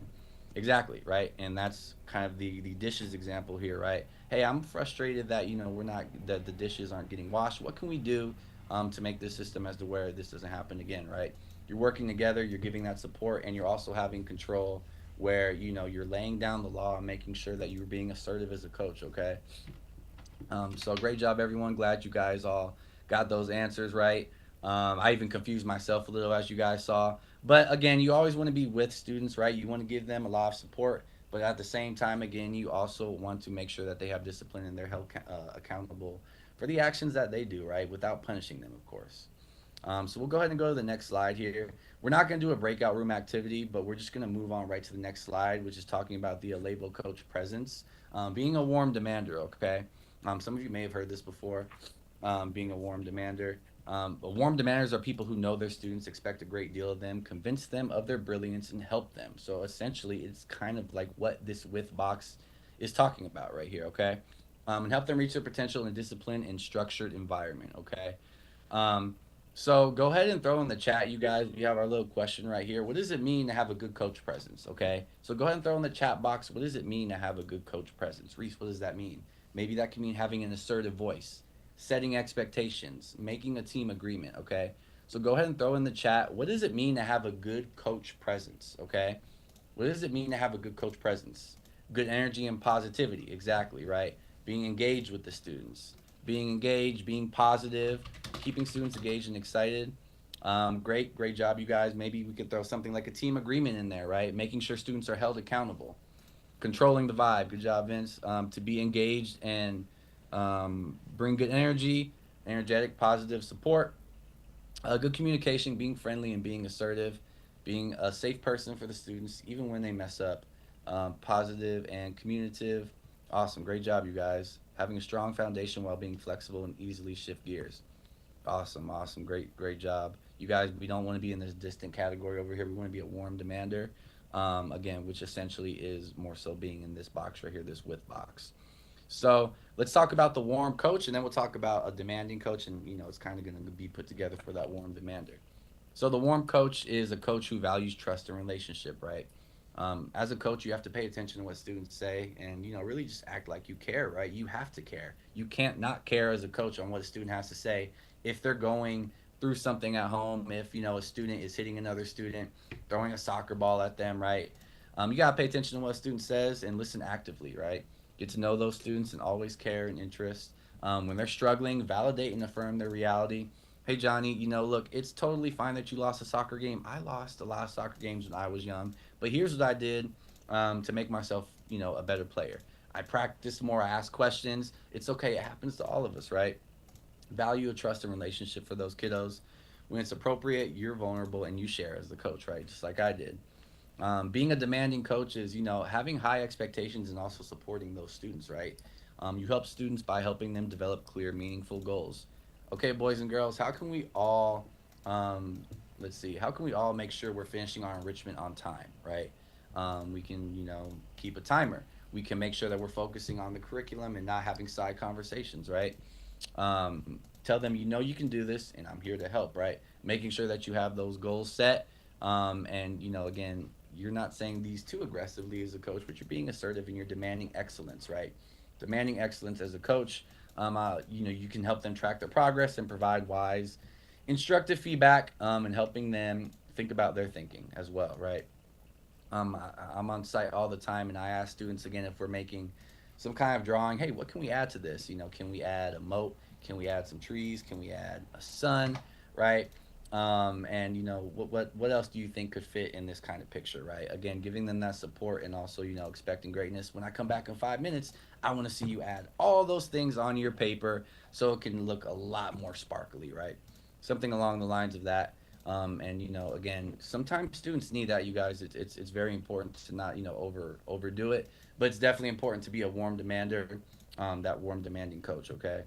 Exactly, right? And that's kind of the dishes example here, right? Hey, I'm frustrated that we're not that the dishes aren't getting washed. What can we do to make this system as to where this doesn't happen again, right? You're working together, you're giving that support, and you're also having control where you're laying down the law and making sure that you're being assertive as a coach, okay? So great job, everyone. Glad you guys all got those answers right. I even confused myself a little, as you guys saw. But again, you always want to be with students, right? You want to give them a lot of support, but at the same time, again, you also want to make sure that they have discipline and they're held accountable for the actions that they do, right? Without punishing them, of course. So we'll go ahead and go to the next slide here. We're not going to do a breakout room activity, but we're just going to move on right to the next slide, which is talking about the label coach presence. Being a warm demander, okay? Some of you may have heard this before, being a warm demander. But warm demanders are people who know their students, expect a great deal of them, convince them of their brilliance, and help them. So essentially, it's kind of like what this with box is talking about right here, okay? And help them reach their potential in a disciplined and structured environment, okay? Um, so go ahead and throw in the chat, you guys. We have our little question right here. What does it mean to have a good coach presence? Okay. So go ahead and throw in the chat box. What does it mean to have a good coach presence? Reese, what does that mean? Maybe that can mean having an assertive voice, setting expectations, making a team agreement. Okay. So go ahead and throw in the chat. What does it mean to have a good coach presence? Okay. What does it mean to have a good coach presence? Good energy and positivity. Exactly, right? Being engaged with the students. Being engaged, being positive, keeping students engaged and excited. Great job, you guys. Maybe we could throw something like a team agreement in there, right? Making sure students are held accountable. Controlling the vibe. Good job, Vince. To be engaged and bring good energy, energetic, positive support. Good communication, being friendly and being assertive, being a safe person for the students, even when they mess up. Positive and communicative. Awesome. Great job, you guys. Having a strong foundation while being flexible and easily shift gears. Awesome. Great job. You guys, we don't want to be in this distant category over here. We want to be a warm demander. Again, which essentially is more so being in this box right here, this with box. So let's talk about the warm coach, and then we'll talk about a demanding coach, and it's kind of going to be put together for that warm demander. So the warm coach is a coach who values trust and relationship, right? As a coach, you have to pay attention to what students say, and really just act like you care, right? You have to care. You can't not care as a coach on what a student has to say if they're going through something at home. If a student is hitting another student, throwing a soccer ball at them, right? You gotta pay attention to what a student says and listen actively, right? Get to know those students and always care and interest. When they're struggling, validate and affirm their reality. Hey Johnny, look, it's totally fine that you lost a soccer game. I lost a lot of soccer games when I was young, but here's what I did to make myself, a better player. I practiced more. I asked questions. It's okay. It happens to all of us, right? Value a trust and relationship for those kiddos. When it's appropriate, you're vulnerable and you share as the coach, right? Just like I did. Being a demanding coach is, having high expectations and also supporting those students, right? You help students by helping them develop clear, meaningful goals. Okay, boys and girls, how can we all, um, let's see, how can we all make sure we're finishing our enrichment on time, right? We can, keep a timer. We can make sure that we're focusing on the curriculum and not having side conversations, right? Tell them you can do this and I'm here to help, right? Making sure that you have those goals set, and again, you're not saying these too aggressively as a coach, but you're being assertive and you're demanding excellence, right? Demanding excellence as a coach. You can help them track their progress and provide wise instructive feedback, and helping them think about their thinking as well, right? I'm on site all the time, and I ask students again if we're making some kind of drawing. Hey, what can we add to this? Can we add a moat? Can we add some trees? Can we add a sun? Right? And what else do you think could fit in this kind of picture? Right? Again, giving them that support and also expecting greatness. When I come back in 5 minutes, I want to see you add all those things on your paper so it can look a lot more sparkly. Right? Something along the lines of that. And again, sometimes students need that. You guys, it's very important to not overdo it, but it's definitely important to be a warm demander, that warm demanding coach. Okay,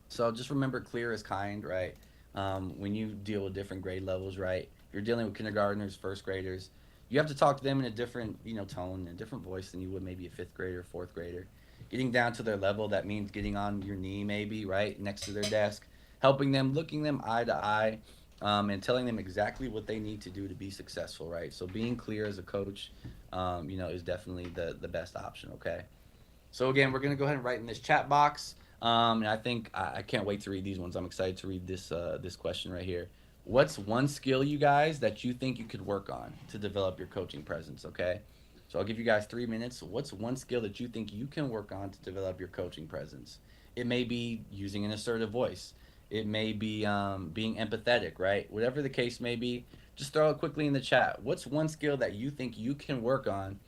so just remember, clear is kind, right? When you deal with different grade levels, right? If you're dealing with kindergartners, first graders, you have to talk to them in a different, tone, and a different voice than you would maybe a fifth grader, fourth grader. Getting down to their level, that means getting on your knee, maybe, right, next to their desk, helping them, looking them eye to eye, and telling them exactly what they need to do to be successful, right? So being clear as a coach, is definitely the best option, okay? So again, we're gonna go ahead and write in this chat box. And I think I can't wait to read these ones. I'm excited to read this question right here. What's one skill, you guys, that you think you could work on to develop your coaching presence? Okay, so I'll give you guys 3 minutes. What's one skill that you think you can work on to develop your coaching presence? It may be using an assertive voice. It may be being empathetic, right? Whatever the case may be, just throw it quickly in the chat. What's one skill that you think you can work on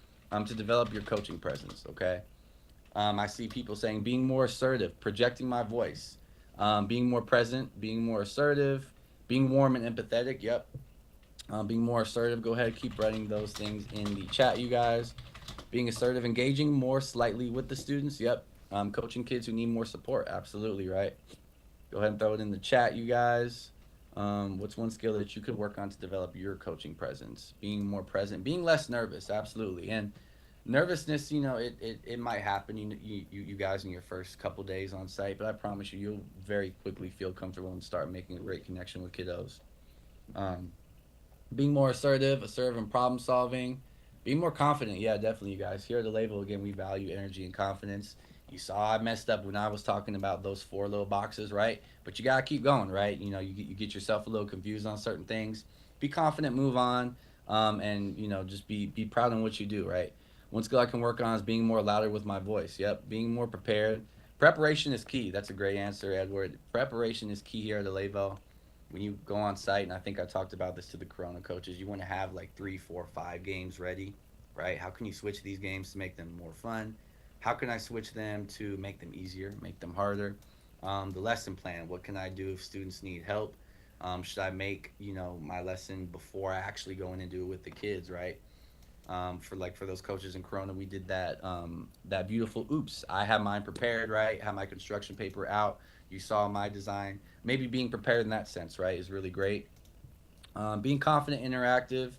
to develop your coaching presence? Okay. I see people saying being more assertive, projecting my voice, being more present, being more assertive, being warm and empathetic. Yep. Being more assertive. Go ahead, keep writing those things in the chat, you guys. Being assertive, engaging more slightly with the students. Yep. Coaching kids who need more support. Absolutely, right? Go ahead and throw it in the chat, you guys. What's one skill that you could work on to develop your coaching presence? Being more present, being less nervous. Absolutely. And nervousness, it might happen, you guys in your first couple days on site, but I promise you, you'll very quickly feel comfortable and start making a great connection with kiddos. Um, Being more assertive in problem solving, being more confident. Yeah, definitely, you guys. Here at the label, again, we value energy and confidence. You saw I messed up when I was talking about those four little boxes, right? But you gotta keep going, right? You get yourself a little confused on certain things. Be confident, move on, and just be proud in what you do, right? One skill I can work on is being more louder with my voice. Yep, being more prepared. Preparation is key. That's a great answer, Edward. Preparation is key here at the label. When you go on site, and I think I talked about this to the Corona coaches, you want to have like 3, 4, 5 games ready, right? How can you switch these games to make them more fun? How can I switch them to make them easier, make them harder? The lesson plan. What can I do if students need help? Should I make my lesson before I actually go in and do it with the kids, right? For those coaches in Corona, we did that beautiful oops. I have mine prepared, right? Have my construction paper out. You saw my design. Maybe being prepared in that sense, right, is really great. Being confident, interactive,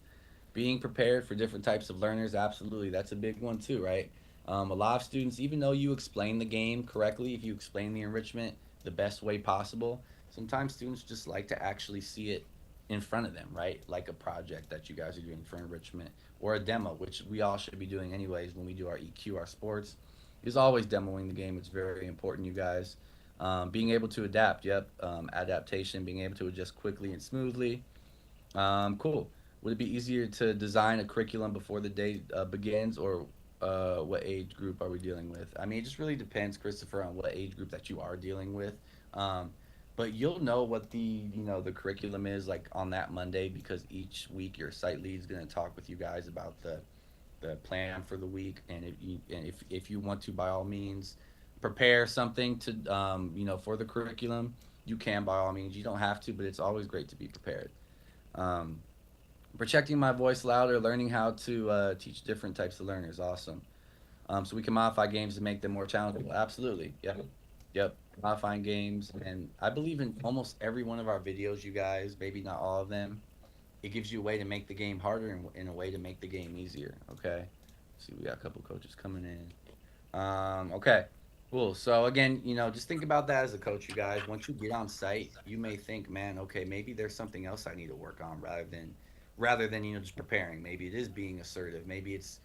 being prepared for different types of learners, absolutely, that's a big one too, right? A lot of students, even though you explain the game correctly, if you explain the enrichment the best way possible, sometimes students just like to actually see it in front of them, right? Like a project that you guys are doing for enrichment or a demo, which we all should be doing anyways when we do our EQ, our sports, is always demoing the game. It's very important, you guys. Being able to adapt, yep, adaptation, being able to adjust quickly and smoothly. Cool. Would it be easier to design a curriculum before the day begins, or what age group are we dealing with? I mean, it just really depends, Christopher, on what age group that you are dealing with. Um, but you'll know what the curriculum is like on that Monday, because each week your site lead is going to talk with you guys about the plan for the week, and if you want to, by all means, prepare something to for the curriculum. You can, by all means. You don't have to, but it's always great to be prepared. Um, Projecting my voice louder, learning how to teach different types of learners. Awesome. So we can modify games to make them more challenging. Absolutely. Yep. Yep. Modifying games. And I believe in almost every one of our videos, you guys, maybe not all of them. It gives you a way to make the game harder and a way to make the game easier. Okay. See, we got a couple coaches coming in. Okay. Cool. So again, just think about that as a coach, you guys. Once you get on site, you may think, man, okay, maybe there's something else I need to work on rather than just preparing. Maybe it is being assertive. Maybe it's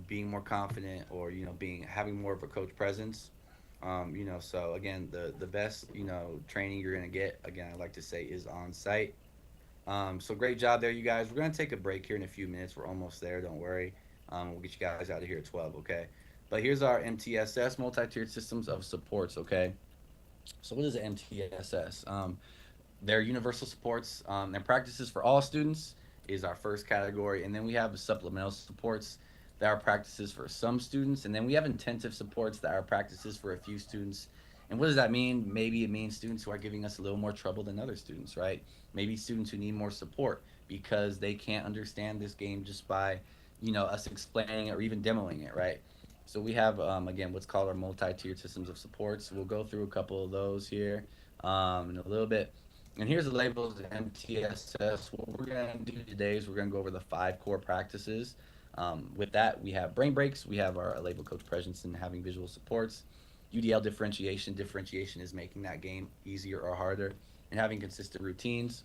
being more confident, or being having more of a coach presence. So again, the best training you're gonna get, again, I like to say, is on site. So great job there, you guys. We're gonna take a break here in a few minutes. We're almost there. Don't worry. We'll get you guys out of here at 12. Okay. But here's our MTSS, multi-tiered systems of supports. Okay. So what is an MTSS? They're universal supports and practices for all students is our first category, and then we have supplemental supports that are practices for some students, and then we have intensive supports that are practices for a few students. And what does that mean? Maybe it means students who are giving us a little more trouble than other students, right? Maybe students who need more support because they can't understand this game just by us explaining it or even demoing it, right? So we have again what's called our multi-tiered systems of supports. We'll go through a couple of those here in a little bit. And here's the labels of MTSS. What we're going to do today is we're going to go over the 5 core practices. With that, we have brain breaks. We have our label coach presence and having visual supports. UDL differentiation. Differentiation is making that game easier or harder, and having consistent routines.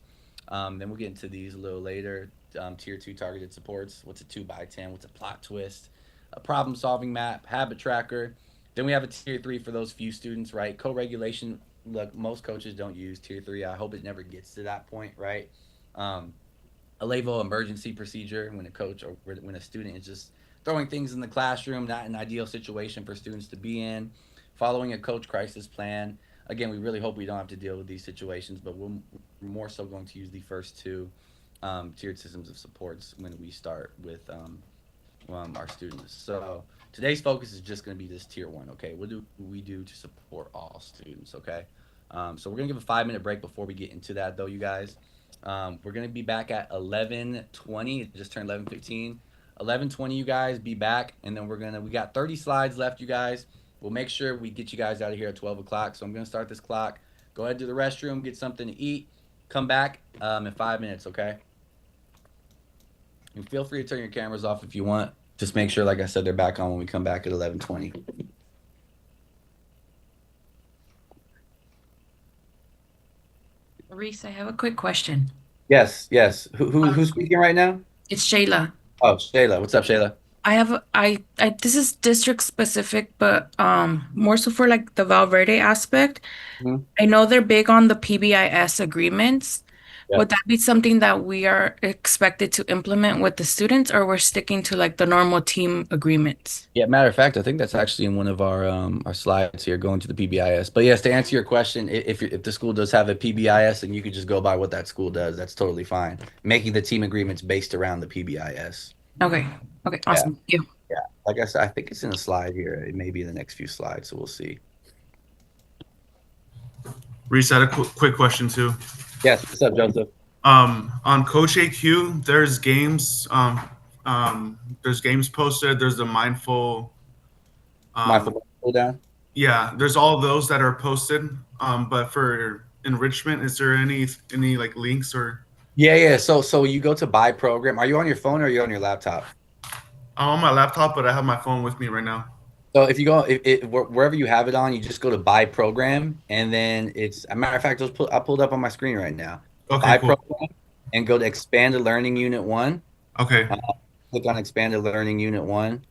Then we'll get into these a little later. Tier 2 targeted supports. What's a 2x10? What's a plot twist? A problem solving map, habit tracker. Then we have a tier 3 for those few students, right? Co-regulation. Look, most coaches don't use tier 3. I hope it never gets to that point, right? Um, a label emergency procedure when a coach or when a student is just throwing things in the classroom, not an ideal situation for students to be in. Following a coach crisis plan. Again, we really hope we don't have to deal with these situations, but we're more so going to use the first 2 tiered systems of supports when we start with our students. So today's focus is just going to be this tier 1. Okay, what do we do to support all students? Okay, so we're going to give a 5-minute break before we get into that, though, you guys. We're going to be back at 11:20. It just turned 11:15. 11:20, you guys, be back, and then we got 30 slides left, you guys. We'll make sure we get you guys out of here at 12 o'clock. So I'm going to start this clock. Go ahead to the restroom, get something to eat, come back in 5 minutes. Okay. And feel free to turn your cameras off if you want. Just make sure, like I said, they're back on when we come back at 11:20.
Reese, I have a quick question.
Yes, yes. Who's speaking right now?
It's Shayla.
Oh, Shayla. What's up, Shayla?
I this is district specific, but more so for like the Valverde aspect.
Mhm.
I know they're big on the PBIS agreements.
Yeah.
Would that be something that we are expected to implement with the students, or we're sticking to like the normal team agreements?
Yeah, matter of fact, I think that's actually in one of our slides here, going to the PBIS. But yes, to answer your question, if the school does have a PBIS and you could just go by what that school does, that's totally fine. Making the team agreements based around the PBIS.
Okay. Okay. Awesome. Thank you.
Yeah. Like I said, I think it's in a slide here. It may be in the next few slides, so we'll see.
Reese, I had a quick question too.
Yes. What's up, Joseph?
On Coach AQ, there's games. There's games posted. There's the mindful.
Mindful down.
Yeah, there's all those that are posted. But for enrichment, is there any like links or?
Yeah. So you go to buy program. Are you on your phone or are you on your laptop?
I'm on my laptop, but I have my phone with me right now.
So if you go, wherever you have it on, you just go to buy program, and then it's a matter of fact, I pulled up on my screen right now.
Okay,
Buy
cool.
program, and go to Expanded Learning Unit 1.
Okay.
Click on Expanded Learning Unit 1.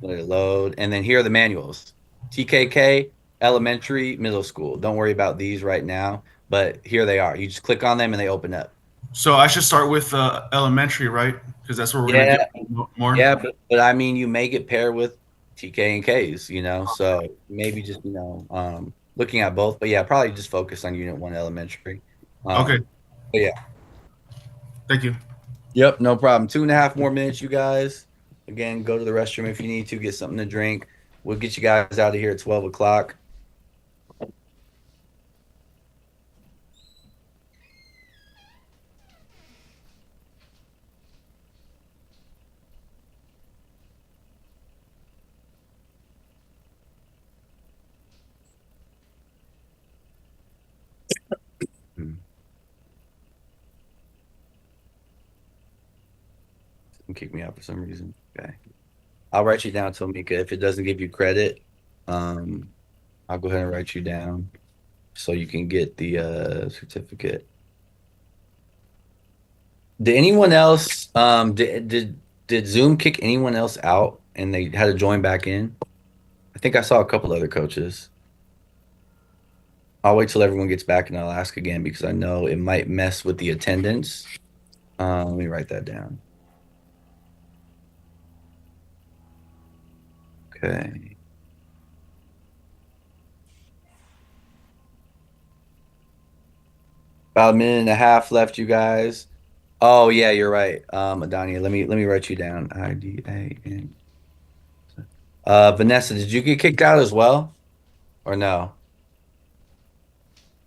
Let it load. And then here are the manuals. TKK, elementary, middle school. Don't worry about these right now, but here they are. You just click on them and they open up.
So I should start with elementary, right? Because that's where we're gonna get more.
Yeah, but I mean, you may get paired with TK and Ks, so maybe just, looking at both. But yeah, probably just focus on Unit 1 elementary.
Okay.
But yeah.
Thank you.
Yep, no problem. 2.5 more minutes, you guys. Again, go to the restroom if you need to, get something to drink. We'll get you guys out of here at 12 o'clock. Kick me out for some reason. Okay. I'll write you down, Tomika. If it doesn't give you credit, I'll go ahead and write you down so you can get the certificate. Did anyone else did Zoom kick anyone else out and they had to join back in? I think I saw a couple other coaches. I'll wait till everyone gets back and I'll ask again because I know it might mess with the attendance. Let me write that down. Okay. About a minute and a half left, you guys. Oh yeah, you're right. Adania, let me write you down. IDAN. Vanessa, did you get kicked out as well? Or no?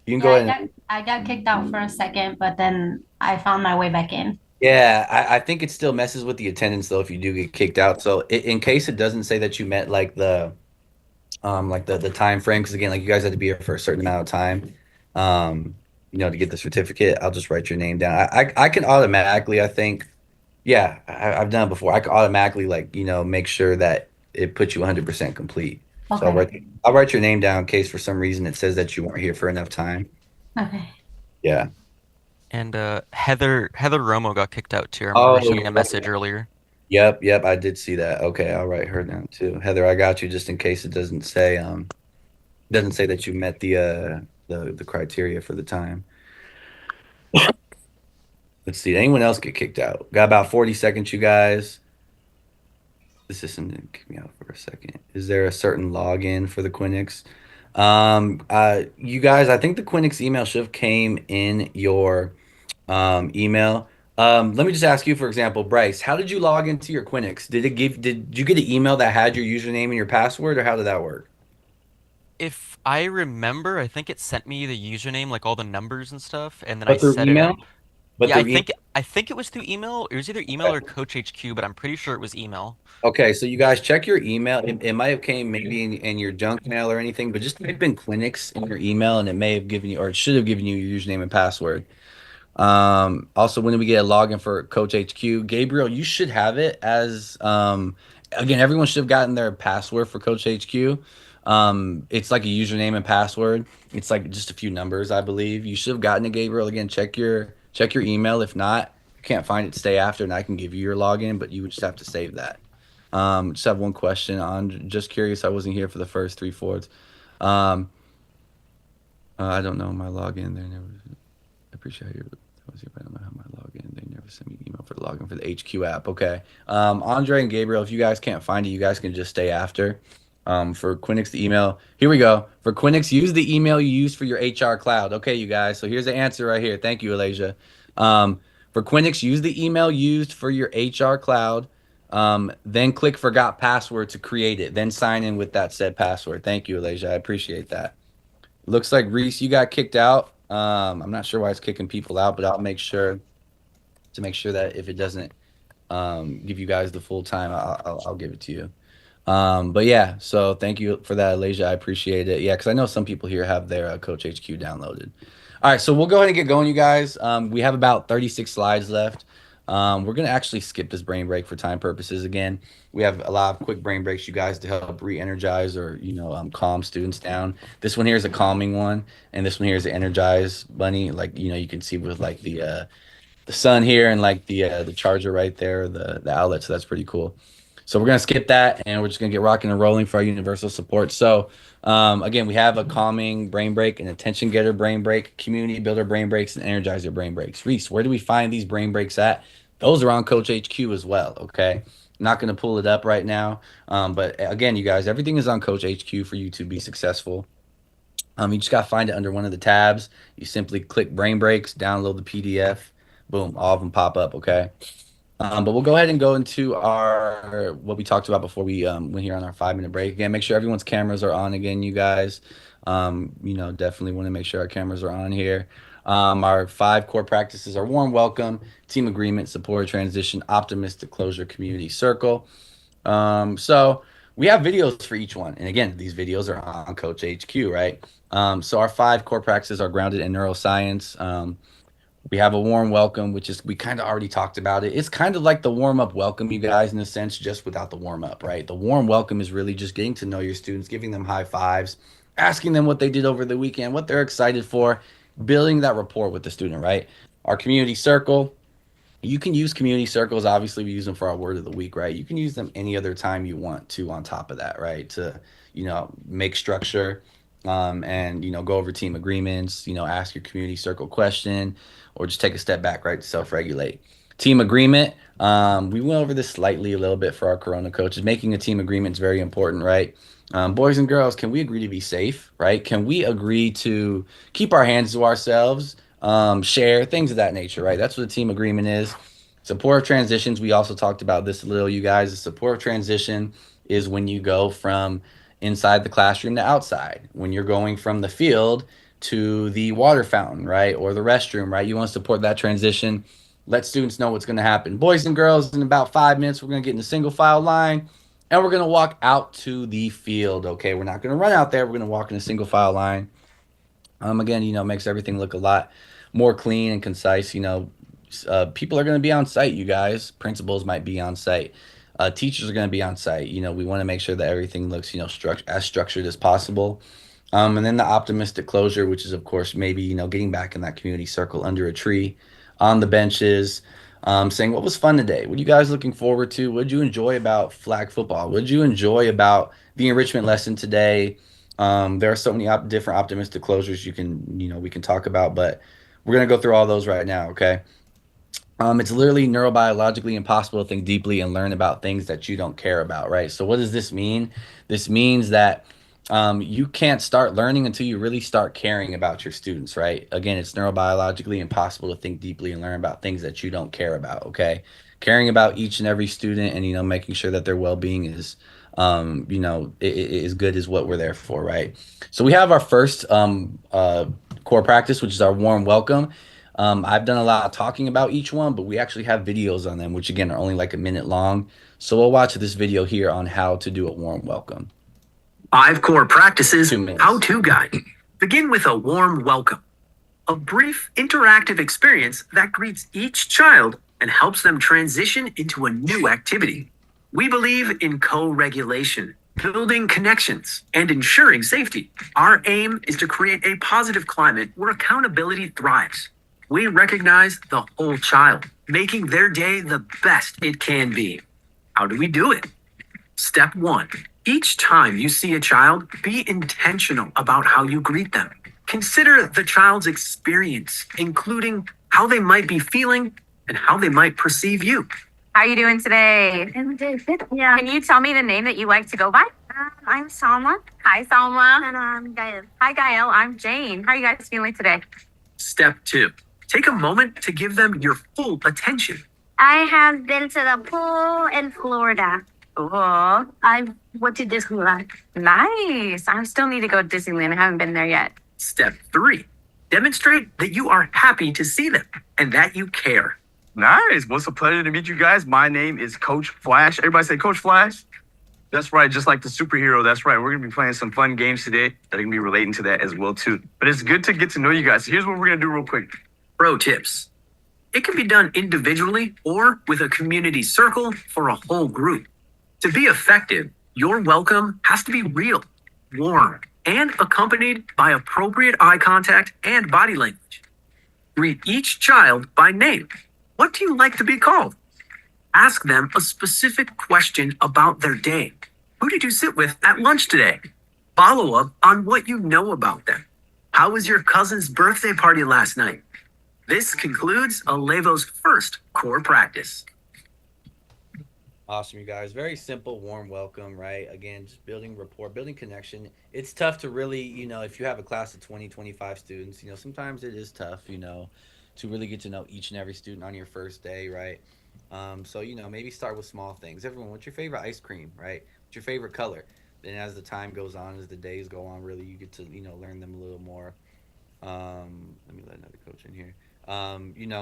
You can go ahead.
I got kicked out for a second, but then I found my way back in.
Yeah, I think it still messes with the attendance though if you do get kicked out. So in case it doesn't say that you met like the time frame, because again, like you guys had to be here for a certain amount of time, to get the certificate, I'll just write your name down. I can automatically, I think, yeah, I've done it before. I can automatically make sure that it puts you 100% complete. So I'll write your name down in case for some reason it says that you weren't here for enough time.
Okay.
Yeah.
And Heather Romo got kicked out too. I remember receiving a message earlier.
Yep, I did see that. Okay, I'll write her down too. Heather, I got you just in case it doesn't say that you met the criteria for the time. Let's see. Did anyone else get kicked out? Got about 40 seconds, you guys. The system didn't kick me out for a second. Is there a certain login for the Quinix? You guys, I think the Quinix email should have came in your email. Let me just ask you, for example, Bryce, how did you log into your Quinix? Did you get an email that had your username and your password, or how did that work?
If I remember, I think it sent me the username, like all the numbers and stuff, and then
But
I
through
set
email?
it up.
But
Yeah,
through
I think it was through email. It was either email or Coach HQ, but I'm pretty sure it was email.
Okay, so you guys check your email. It might have came maybe in your junk mail or anything, but just type in Quinix in your email, and it may have given you, or it should have given you your username and password. Also, when we get a login for Coach HQ, Gabriel, you should have it as again, everyone should have gotten their password for Coach HQ. It's like a username and password. It's like just a few numbers, I believe. You should have gotten it, Gabriel. Again, check your email. If not, you can't find it, stay after, and I can give you your login, but you would just have to save that. Just have one question on. Just curious, I wasn't here for the first 3/4. I don't know my login. There never. I appreciate your. I don't know how my login. They never sent me an email for the login for the HQ app. Okay. Andre and Gabriel, if you guys can't find it, you guys can just stay after. For Quinix, the email. Here we go. For Quinix, use the email you use for your HR cloud. Okay, you guys. So here's the answer right here. Thank you, Alasia. For Quinix, use the email used for your HR cloud. Then click forgot password to create it. Then sign in with that said password. Thank you, Alasia. I appreciate that. Looks like Reese, you got kicked out. I'm not sure why it's kicking people out, but I'll make sure that if it doesn't give you guys the full time, I'll give it to you. But yeah, so thank you for that, Alasia. I appreciate it. Yeah, because I know some people here have their Coach HQ downloaded. All right, so we'll go ahead and get going, you guys. We have about 36 slides left. We're going to actually skip this brain break for time purposes. Again, we have a lot of quick brain breaks, you guys, to help re-energize or, calm students down. This one here is a calming one, and this one here is an energize bunny. Like, you can see with like the sun here and like the charger right there, the outlet. So that's pretty cool. So we're gonna skip that and we're just gonna get rocking and rolling for our universal support. So again, we have a calming brain break, an attention getter brain break, community builder brain breaks, and energizer brain breaks. Reese, where do we find these brain breaks at? Those are on Coach HQ as well. Okay. Not gonna pull it up right now. But again, you guys, everything is on Coach HQ for you to be successful. You just gotta find it under one of the tabs. You simply click brain breaks, download the PDF. Boom, all of them pop up. Okay. But we'll go ahead and go into our what we talked about before we went here on our 5-minute break. Again, make sure everyone's cameras are on again, you guys. Definitely want to make sure our cameras are on here. Our 5 core practices are warm welcome, team agreement, support transition, optimistic closure, community circle. So we have videos for each one. And again, these videos are on Coach HQ, right? So our 5 core practices are grounded in neuroscience. We have a warm welcome, which is, we kind of already talked about it. It's kind of like the warm up welcome, you guys, in a sense, just without the warm up, right? The warm welcome is really just getting to know your students, giving them high fives, asking them what they did over the weekend, what they're excited for, building that rapport with the student, right? Our community circle, you can use community circles. Obviously, we use them for our word of the week, right? You can use them any other time you want to on top of that, right? To, make structure and, go over team agreements, ask your community circle question or just take a step back, right? To self-regulate. Team agreement. We went over this slightly a little bit for our Corona coaches. Making a team agreement is very important, right? Boys and girls, can we agree to be safe, right? Can we agree to keep our hands to ourselves? Share things of that nature, right? That's what a team agreement is. Supportive transitions. We also talked about this a little, you guys. The supportive transition is when you go from inside the classroom to outside, when you're going from the field to the water fountain, right? Or the restroom, right? You want to support that transition. Let students know what's going to happen. Boys and girls, in about 5 minutes, we're going to get in a single file line and we're going to walk out to the field. Okay. We're not going to run out there. We're going to walk in a single file line. Again, makes everything look a lot more clean and concise. People are going to be on site, you guys. Principals might be on site. Teachers are going to be on site. We want to make sure that everything looks, as structured as possible. And then the optimistic closure, which is, of course, maybe, getting back in that community circle under a tree, on the benches, saying, what was fun today? What are you guys looking forward to? What did you enjoy about flag football? What did you enjoy about the enrichment lesson today? There are so many different optimistic closures we can talk about, but we're going to go through all those right now, okay? It's literally neurobiologically impossible to think deeply and learn about things that you don't care about, right? So what does this mean? This means that you can't start learning until you really start caring about your students, right? Again, it's neurobiologically impossible to think deeply and learn about things that you don't care about, okay? Caring about each and every student and, making sure that their well-being is, is good is what we're there for, right? So we have our first core practice, which is our warm welcome. I've done a lot of talking about each one, but we actually have videos on them, which again are only like a minute long. So we'll watch this video here on how to do a warm welcome.
5 core practices, how-to guide. Begin with a warm welcome. A brief interactive experience that greets each child and helps them transition into a new activity. We believe in co-regulation, building connections, and ensuring safety. Our aim is to create a positive climate where accountability thrives. We recognize the whole child, making their day the best it can be. How do we do it? Step 1. Each time you see a child, be intentional about how you greet them. Consider the child's experience, including how they might be feeling and how they might perceive you.
How are you doing today?
I'm doing good. Yeah.
Can you tell me the name that you like to go by?
I'm Salma.
Hi, Salma.
And I'm Gael.
Hi, Gael. I'm Jane. How are you guys feeling today?
Step 2. Take a moment to give them your full attention.
I have been to the pool in Florida.
Oh,
I went to Disneyland.
nice. I still need to go to Disneyland. I haven't been there yet.
Step 3. Demonstrate that you are happy to see them and that you care.
Nice. Well, it's a pleasure to meet you guys. My name is Coach Flash. Everybody say Coach Flash. That's right. Just like the superhero. That's right. We're going to be playing some fun games today that are going to be relating to that as well, too. But it's good to get to know you guys. So here's what we're going to do real quick.
Pro tips.
It can be done individually or with a community circle for a whole group. To be effective, your welcome has to be real, warm, and accompanied by appropriate eye contact and body language. Greet each child by name. What do you like to be called? Ask them a specific question about their day. Who did you sit with at lunch today? Follow up on what you know about them. How was your cousin's birthday party last night? This concludes Alevo's first core practice.
Awesome, you guys. Very simple, warm welcome, right? Again, just building rapport, building connection. It's tough to really, if you have a class of 20, 25 students, sometimes it is tough, to really get to know each and every student on your first day, right? So, maybe start with small things. Everyone, what's your favorite ice cream, right? What's your favorite color? Then as the time goes on, as the days go on, really you get to, learn them a little more. Let me let another coach in here.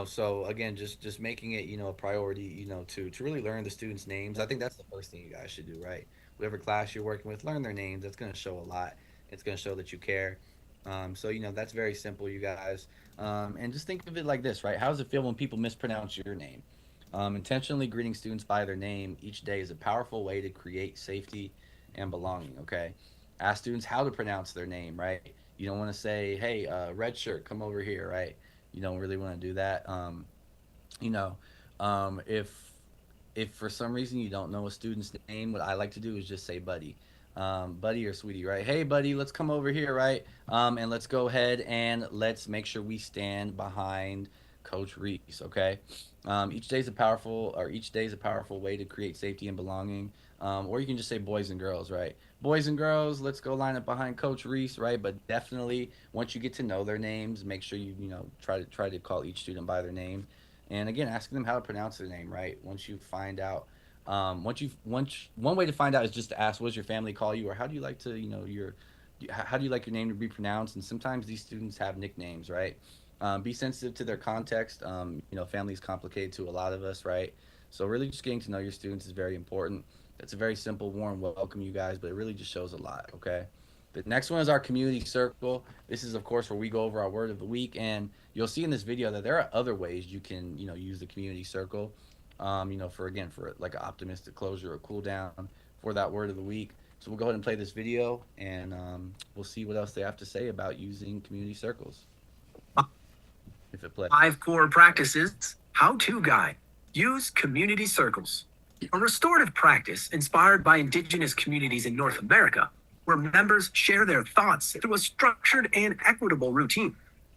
So again, just making it, a priority, to really learn the students' names. I think that's the first thing you guys should do, right? Whatever class you're working with, learn their names. That's going to show a lot. It's going to show that you care. So, that's very simple, you guys. And just think of it like this, right? How does it feel when people mispronounce your name? Intentionally greeting students by their name each day is a powerful way to create safety and belonging, okay? Ask students how to pronounce their name, right? You don't want to say, hey, red shirt, come over here, right? You don't really want to do that. You know, if for some reason you don't know a student's name, what I like to do is just say buddy. Buddy or sweetie, right? Hey, buddy, let's come over here, right? And let's go ahead and let's make sure we stand behind Coach Reese, okay? Each day is a powerful way to create safety and belonging. Or you can just say boys and girls, right? Boys and girls, let's go line up behind Coach Reese, right? But definitely, once you get to know their names, make sure you try to call each student by their name, and again, asking them how to pronounce their name, right? Once you find out, one way to find out is just to ask, "What does your family call you?" or "How do you like to, how do you like your name to be pronounced?" And sometimes these students have nicknames, right? Be sensitive to their context. Family is complicated to a lot of us, right? So really, just getting to know your students is very important. That's a very simple, warm welcome, you guys, but it really just shows a lot, okay? The next one is our community circle. This is, of course, where we go over our word of the week, and you'll see in this video that there are other ways you can, use the community circle, for like an optimistic closure or cool down for that word of the week. So we'll go ahead and play this video, and we'll see what else they have to say about using community circles. If it plays.
5 core practices, how-to guide, use community circles. A restorative practice inspired by indigenous communities in North America, where members share their thoughts through a structured and equitable routine.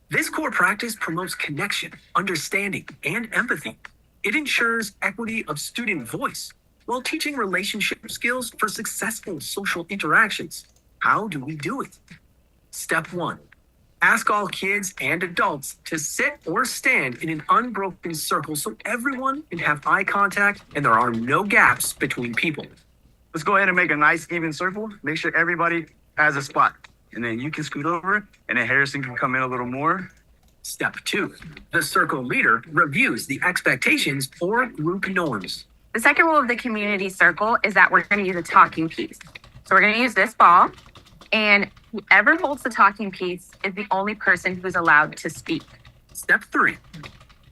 This core practice promotes connection, understanding, and empathy. It ensures equity of student voice while teaching relationship skills for successful social interactions. How do we do it? Step 1. Ask all kids and adults to sit or stand in an unbroken circle so everyone can have eye contact and there are no gaps between people.
Let's go ahead and make a nice even circle. Make sure everybody has a spot. And then you can scoot over, and then Harrison can come in a little more.
Step 2. The circle leader reviews the expectations or group norms.
The second rule of the community circle is that we're going to use a talking piece. So we're going to use this ball, and whoever holds the talking piece is the only person who's allowed to speak.
Step 3.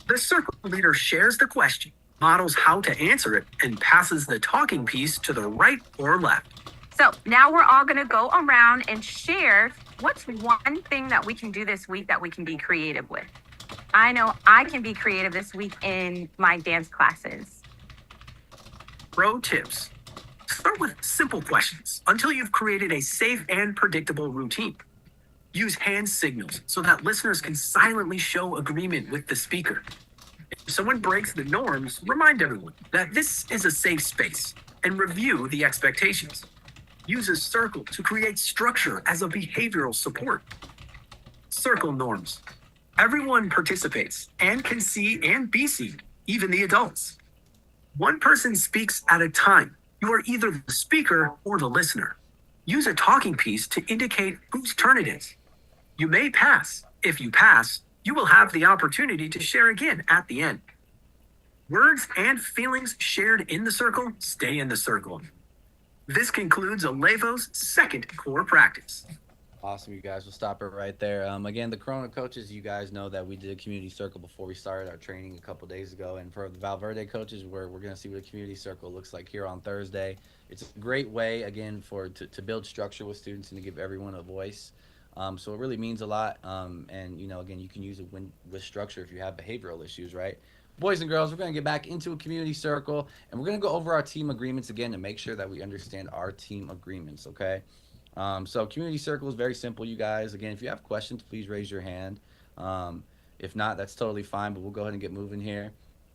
The circle leader shares the question, models how to answer it, and passes the talking piece to the right or left.
So now we're all going to go around and share what's one thing that we can do this week that we can be creative with. I know I can be creative this week in my dance classes.
Pro tips. Start with simple questions until you've created a safe and predictable routine. Use hand signals so that listeners can silently show agreement with the speaker. If someone breaks the norms, remind everyone that this is a safe space and review the expectations. Use a circle to create structure as a behavioral support. Circle norms. Everyone participates and can see and be seen, even the adults. One person speaks at a time. You are either the speaker or the listener. Use a talking piece to indicate whose turn it is. You may pass. If you pass, you will have the opportunity to share again at the end. Words and feelings shared in the circle stay in the circle. This concludes Alevo's second core practice.
Awesome, you guys. We'll stop it right there. Again, the Corona coaches, you guys know that we did a community circle before we started our training a couple days ago. And for the Valverde coaches, we're going to see what a community circle looks like here on Thursday. It's a great way, again, to build structure with students and to give everyone a voice. So it really means a lot. And, again, you can use it with structure if you have behavioral issues, right? Boys and girls, we're going to get back into a community circle and we're going to go over our team agreements again to make sure that we understand our team agreements, okay? So community circle is very simple, you guys. Again, if you have questions, please raise your hand. If not, that's totally fine, but we'll go ahead and get moving here.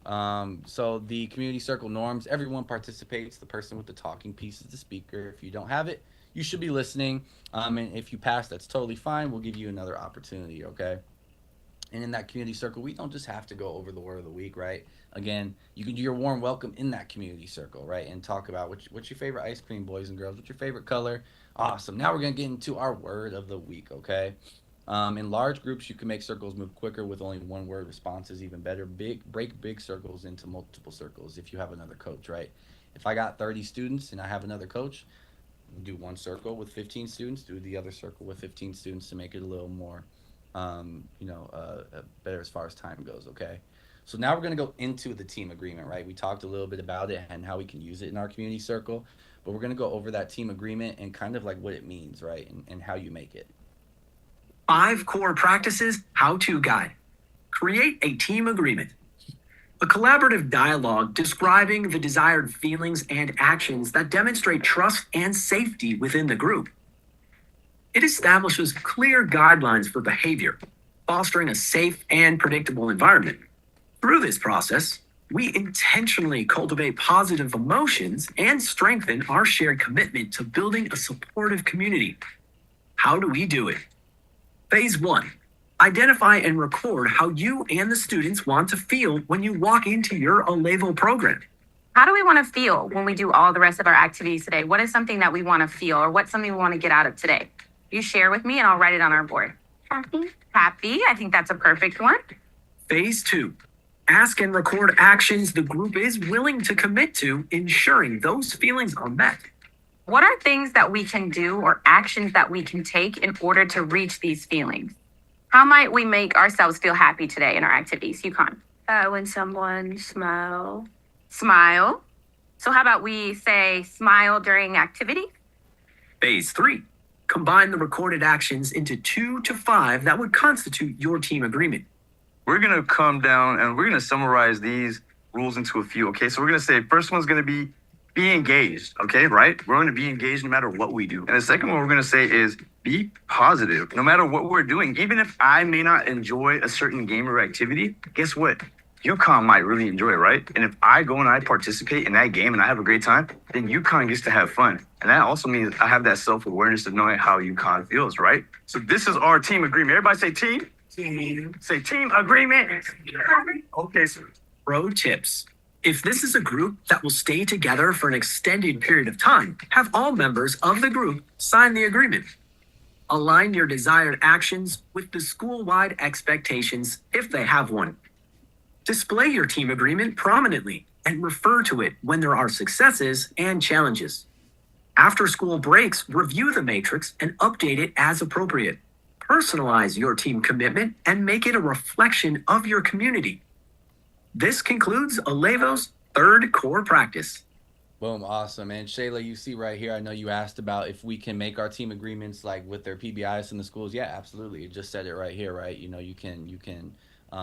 So the community circle norms, everyone participates. The person with the talking piece is the speaker. If you don't have it, you should be listening. And if you pass, that's totally fine. We'll give you another opportunity, okay? And in that community circle, we don't just have to go over the word of the week, right? Again, you can do your warm welcome in that community circle, right? And talk about what's your favorite ice cream, boys and girls? What's your favorite color? Awesome. Now we're going to get into our word of the week, okay? In large groups, you can make circles move quicker with only one word responses, even better. Break big circles into multiple circles if you have another coach, right? If I got 30 students and I have another coach, do one circle with 15 students, do the other circle with 15 students to make it a little more better as far as time goes, okay? So now we're going to go into the team agreement, right? We talked a little bit about it and how we can use it in our community circle, but we're going to go over that team agreement and kind of like what it means, right? And how you make it.
5 core practices how-to guide. Create a team agreement. A collaborative dialogue describing the desired feelings and actions that demonstrate trust and safety within the group. It establishes clear guidelines for behavior, fostering a safe and predictable environment. Through this process, we intentionally cultivate positive emotions and strengthen our shared commitment to building a supportive community. How do we do it? Phase 1. Identify and record how you and the students want to feel when you walk into your Alevo program.
How do we want to feel when we do all the rest of our activities today? What is something that we want to feel, or what's something we want to get out of today? You share with me and I'll write it on our board.
Happy.
Happy. I think that's a perfect one.
Phase 2. Ask and record actions the group is willing to commit to, ensuring those feelings are met.
What are things that we can do or actions that we can take in order to reach these feelings? How might we make ourselves feel happy today in our activities? Yukon.
When someone smile.
Smile. So how about we say smile during activity?
Phase 3. Combine the recorded actions into 2 to 5 that would constitute your team agreement.
We're going to come down and we're going to summarize these rules into a few, okay? So we're going to say first one's going to be engaged, okay, right? We're going to be engaged no matter what we do. And the second one we're going to say is be positive. No matter what we're doing, even if I may not enjoy a certain game or activity, guess what? UConn might really enjoy it, right? And if I go and I participate in that game and I have a great time, then UConn gets to have fun. And that also means I have that self-awareness of knowing how UConn feels, right? So this is our team agreement. Everybody say team. Team. Say team agreement. Okay, so
Pro tips. If this is a group that will stay together for an extended period of time, have all members of the group sign the agreement. Align your desired actions with the school-wide expectations if they have one. Display your team agreement prominently and refer to it when there are successes and challenges. After school breaks, review the matrix and update it as appropriate. Personalize your team commitment and make it a reflection of your community. This concludes Alevo's 3rd core practice.
Boom, awesome. And Shayla, you see right here, I know you asked about if we can make our team agreements like with their PBIs in the schools. Yeah, absolutely. It just said it right here, right? You can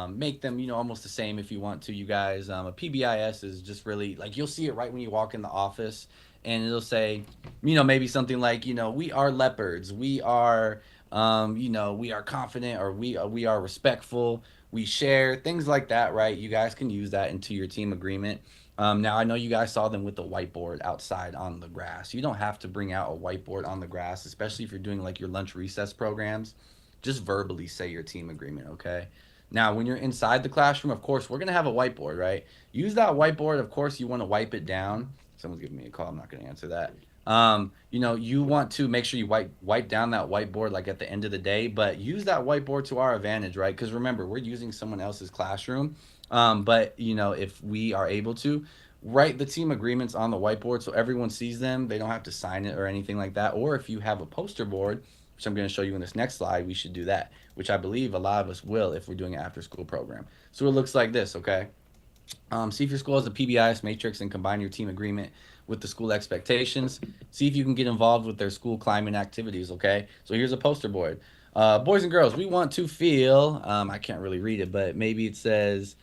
make them, almost the same if you want to, you guys. A PBIS is just really like, you'll see it right when you walk in the office and it'll say, maybe something like, we are leopards. We are, we are confident, or we are respectful. We share things like that, right? You guys can use that into your team agreement. Now, I know you guys saw them with the whiteboard outside on the grass. You don't have to bring out a whiteboard on the grass, especially if you're doing like your lunch recess programs. Just verbally say your team agreement, okay? Now, when you're inside the classroom, of course, we're going to have a whiteboard, right? Use that whiteboard. Of course, you want to wipe it down. Someone's giving me a call. I'm not going to answer that. You want to make sure you wipe down that whiteboard like at the end of the day, but use that whiteboard to our advantage, right? Because remember, we're using someone else's classroom. But if we are able to write the team agreements on the whiteboard so everyone sees them, they don't have to sign it or anything like that. Or if you have a poster board, which I'm going to show you in this next slide, we should do that, which I believe a lot of us will if we're doing an after school program. So it looks like this, okay? See if your school has a PBIS matrix and combine your team agreement with the school expectations. See if you can get involved with their school climate activities, okay? So here's a poster board. Boys and girls, we want to feel, I can't really read it, but maybe it says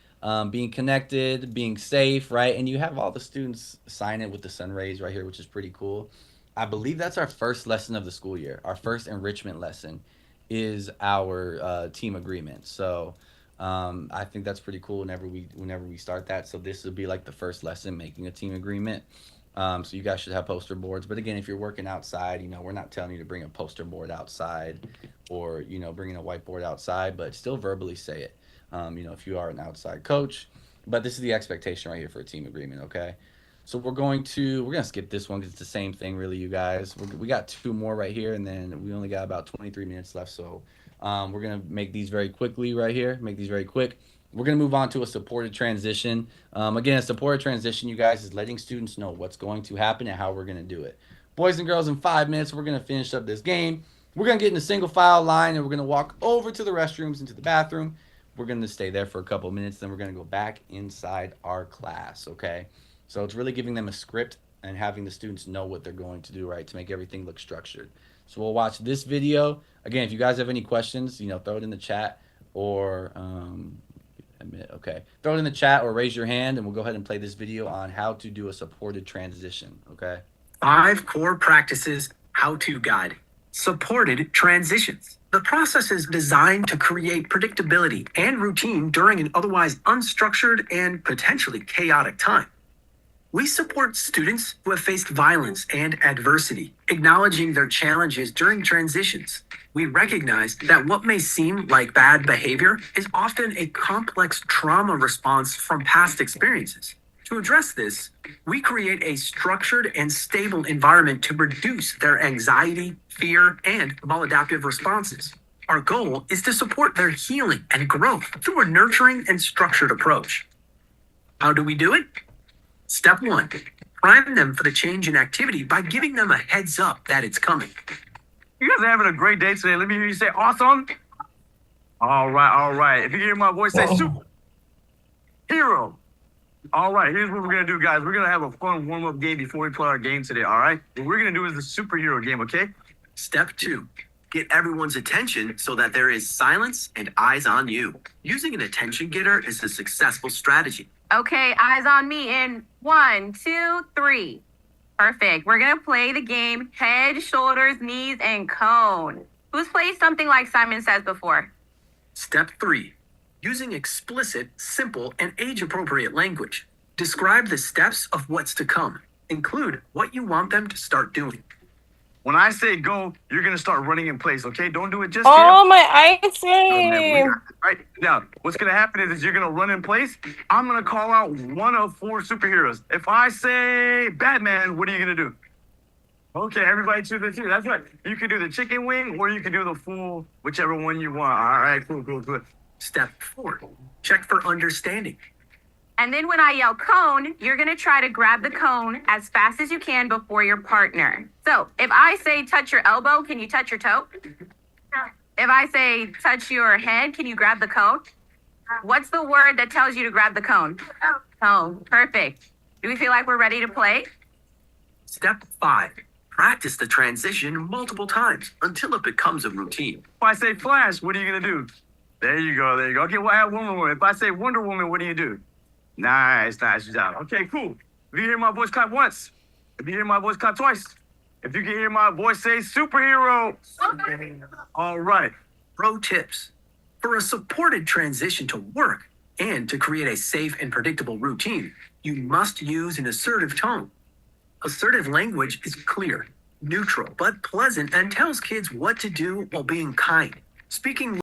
being connected, being safe, right? And you have all the students sign it with the sun rays right here, which is pretty cool. I believe that's our first lesson of the school year. Our first enrichment lesson is our team agreement. So I think that's pretty cool whenever we start that. So this would be like the first lesson, making a team agreement. So you guys should have poster boards. But again, if you're working outside, we're not telling you to bring a poster board outside or, bringing a whiteboard outside, but still verbally say it, if you are an outside coach. But this is the expectation right here for a team agreement, okay? So we're gonna skip this one because it's the same thing, really, you guys. We got 2 more right here, and then we only got about 23 minutes left. So we're gonna make these very quickly right here. Make these very quick. We're gonna move on to a supported transition. Again, a supported transition, you guys, is letting students know what's going to happen and how we're gonna do it. Boys and girls, in 5 minutes, we're gonna finish up this game. We're gonna get in a single file line, and we're gonna walk over to the restrooms into the bathroom. We're gonna stay there for a couple minutes, then we're gonna go back inside our class. Okay. So it's really giving them a script and having the students know what they're going to do, right, to make everything look structured. So we'll watch this video. Again, if you guys have any questions, throw it in the chat or throw it in the chat or raise your hand, and we'll go ahead and play this video on how to do a supported transition, okay?
5 core practices how-to guide. Supported transitions. The process is designed to create predictability and routine during an otherwise unstructured and potentially chaotic time. We support students who have faced violence and adversity, acknowledging their challenges during transitions. We recognize that what may seem like bad behavior is often a complex trauma response from past experiences. To address this, we create a structured and stable environment to reduce their anxiety, fear, and maladaptive responses. Our goal is to support their healing and growth through a nurturing and structured approach. How do we do it? Step 1, prime them for the change in activity by giving them a heads up that it's coming.
You guys are having a great day today. Let me hear you say awesome. All right. If you hear my voice, say superhero. All right, here's what we're going to do, guys. We're going to have a fun warm-up game before we play our game today, all right? What we're going to do is the superhero game, okay?
Step 2, get everyone's attention so that there is silence and eyes on you. Using an attention getter is a successful strategy.
Okay, eyes on me in 1, 2, 3. Perfect. We're going to play the game head, shoulders, knees, and cone. Who's played something like Simon Says before?
Step 3, using explicit, simple, and age-appropriate language. Describe the steps of what's to come. Include what you want them to start doing.
When I say go, you're going to start running in place, okay? Don't do it just
Oh,
yet.
my ice cream.
Right now, what's going to happen is you're going to run in place. I'm going to call out one of 4 superheroes. If I say Batman, what are you going to do? Okay, everybody choose the 2. That's right. You can do the chicken wing or you can do the full, whichever one you want. All right, cool.
Step 4, check for understanding.
And then when I yell cone, you're going to try to grab the cone as fast as you can before your partner. So if I say touch your elbow, can you touch your toe? No. If I say touch your head, can you grab the cone? What's the word that tells you to grab the cone? Cone. Perfect. Do we feel like we're ready to play?
Step 5, practice the transition multiple times until it becomes a routine.
If I say Flash, what are you going to do? There you go. Okay, well, I have Wonder Woman. If I say Wonder Woman, what do you do? Nice job. Okay, cool. If you hear my voice clap once, if you hear my voice clap twice, if you can hear my voice say superhero. All right.
Pro tips. For a supported transition to work and to create a safe and predictable routine, you must use an assertive tone. Assertive language is clear, neutral, but pleasant and tells kids what to do while being kind. Speaking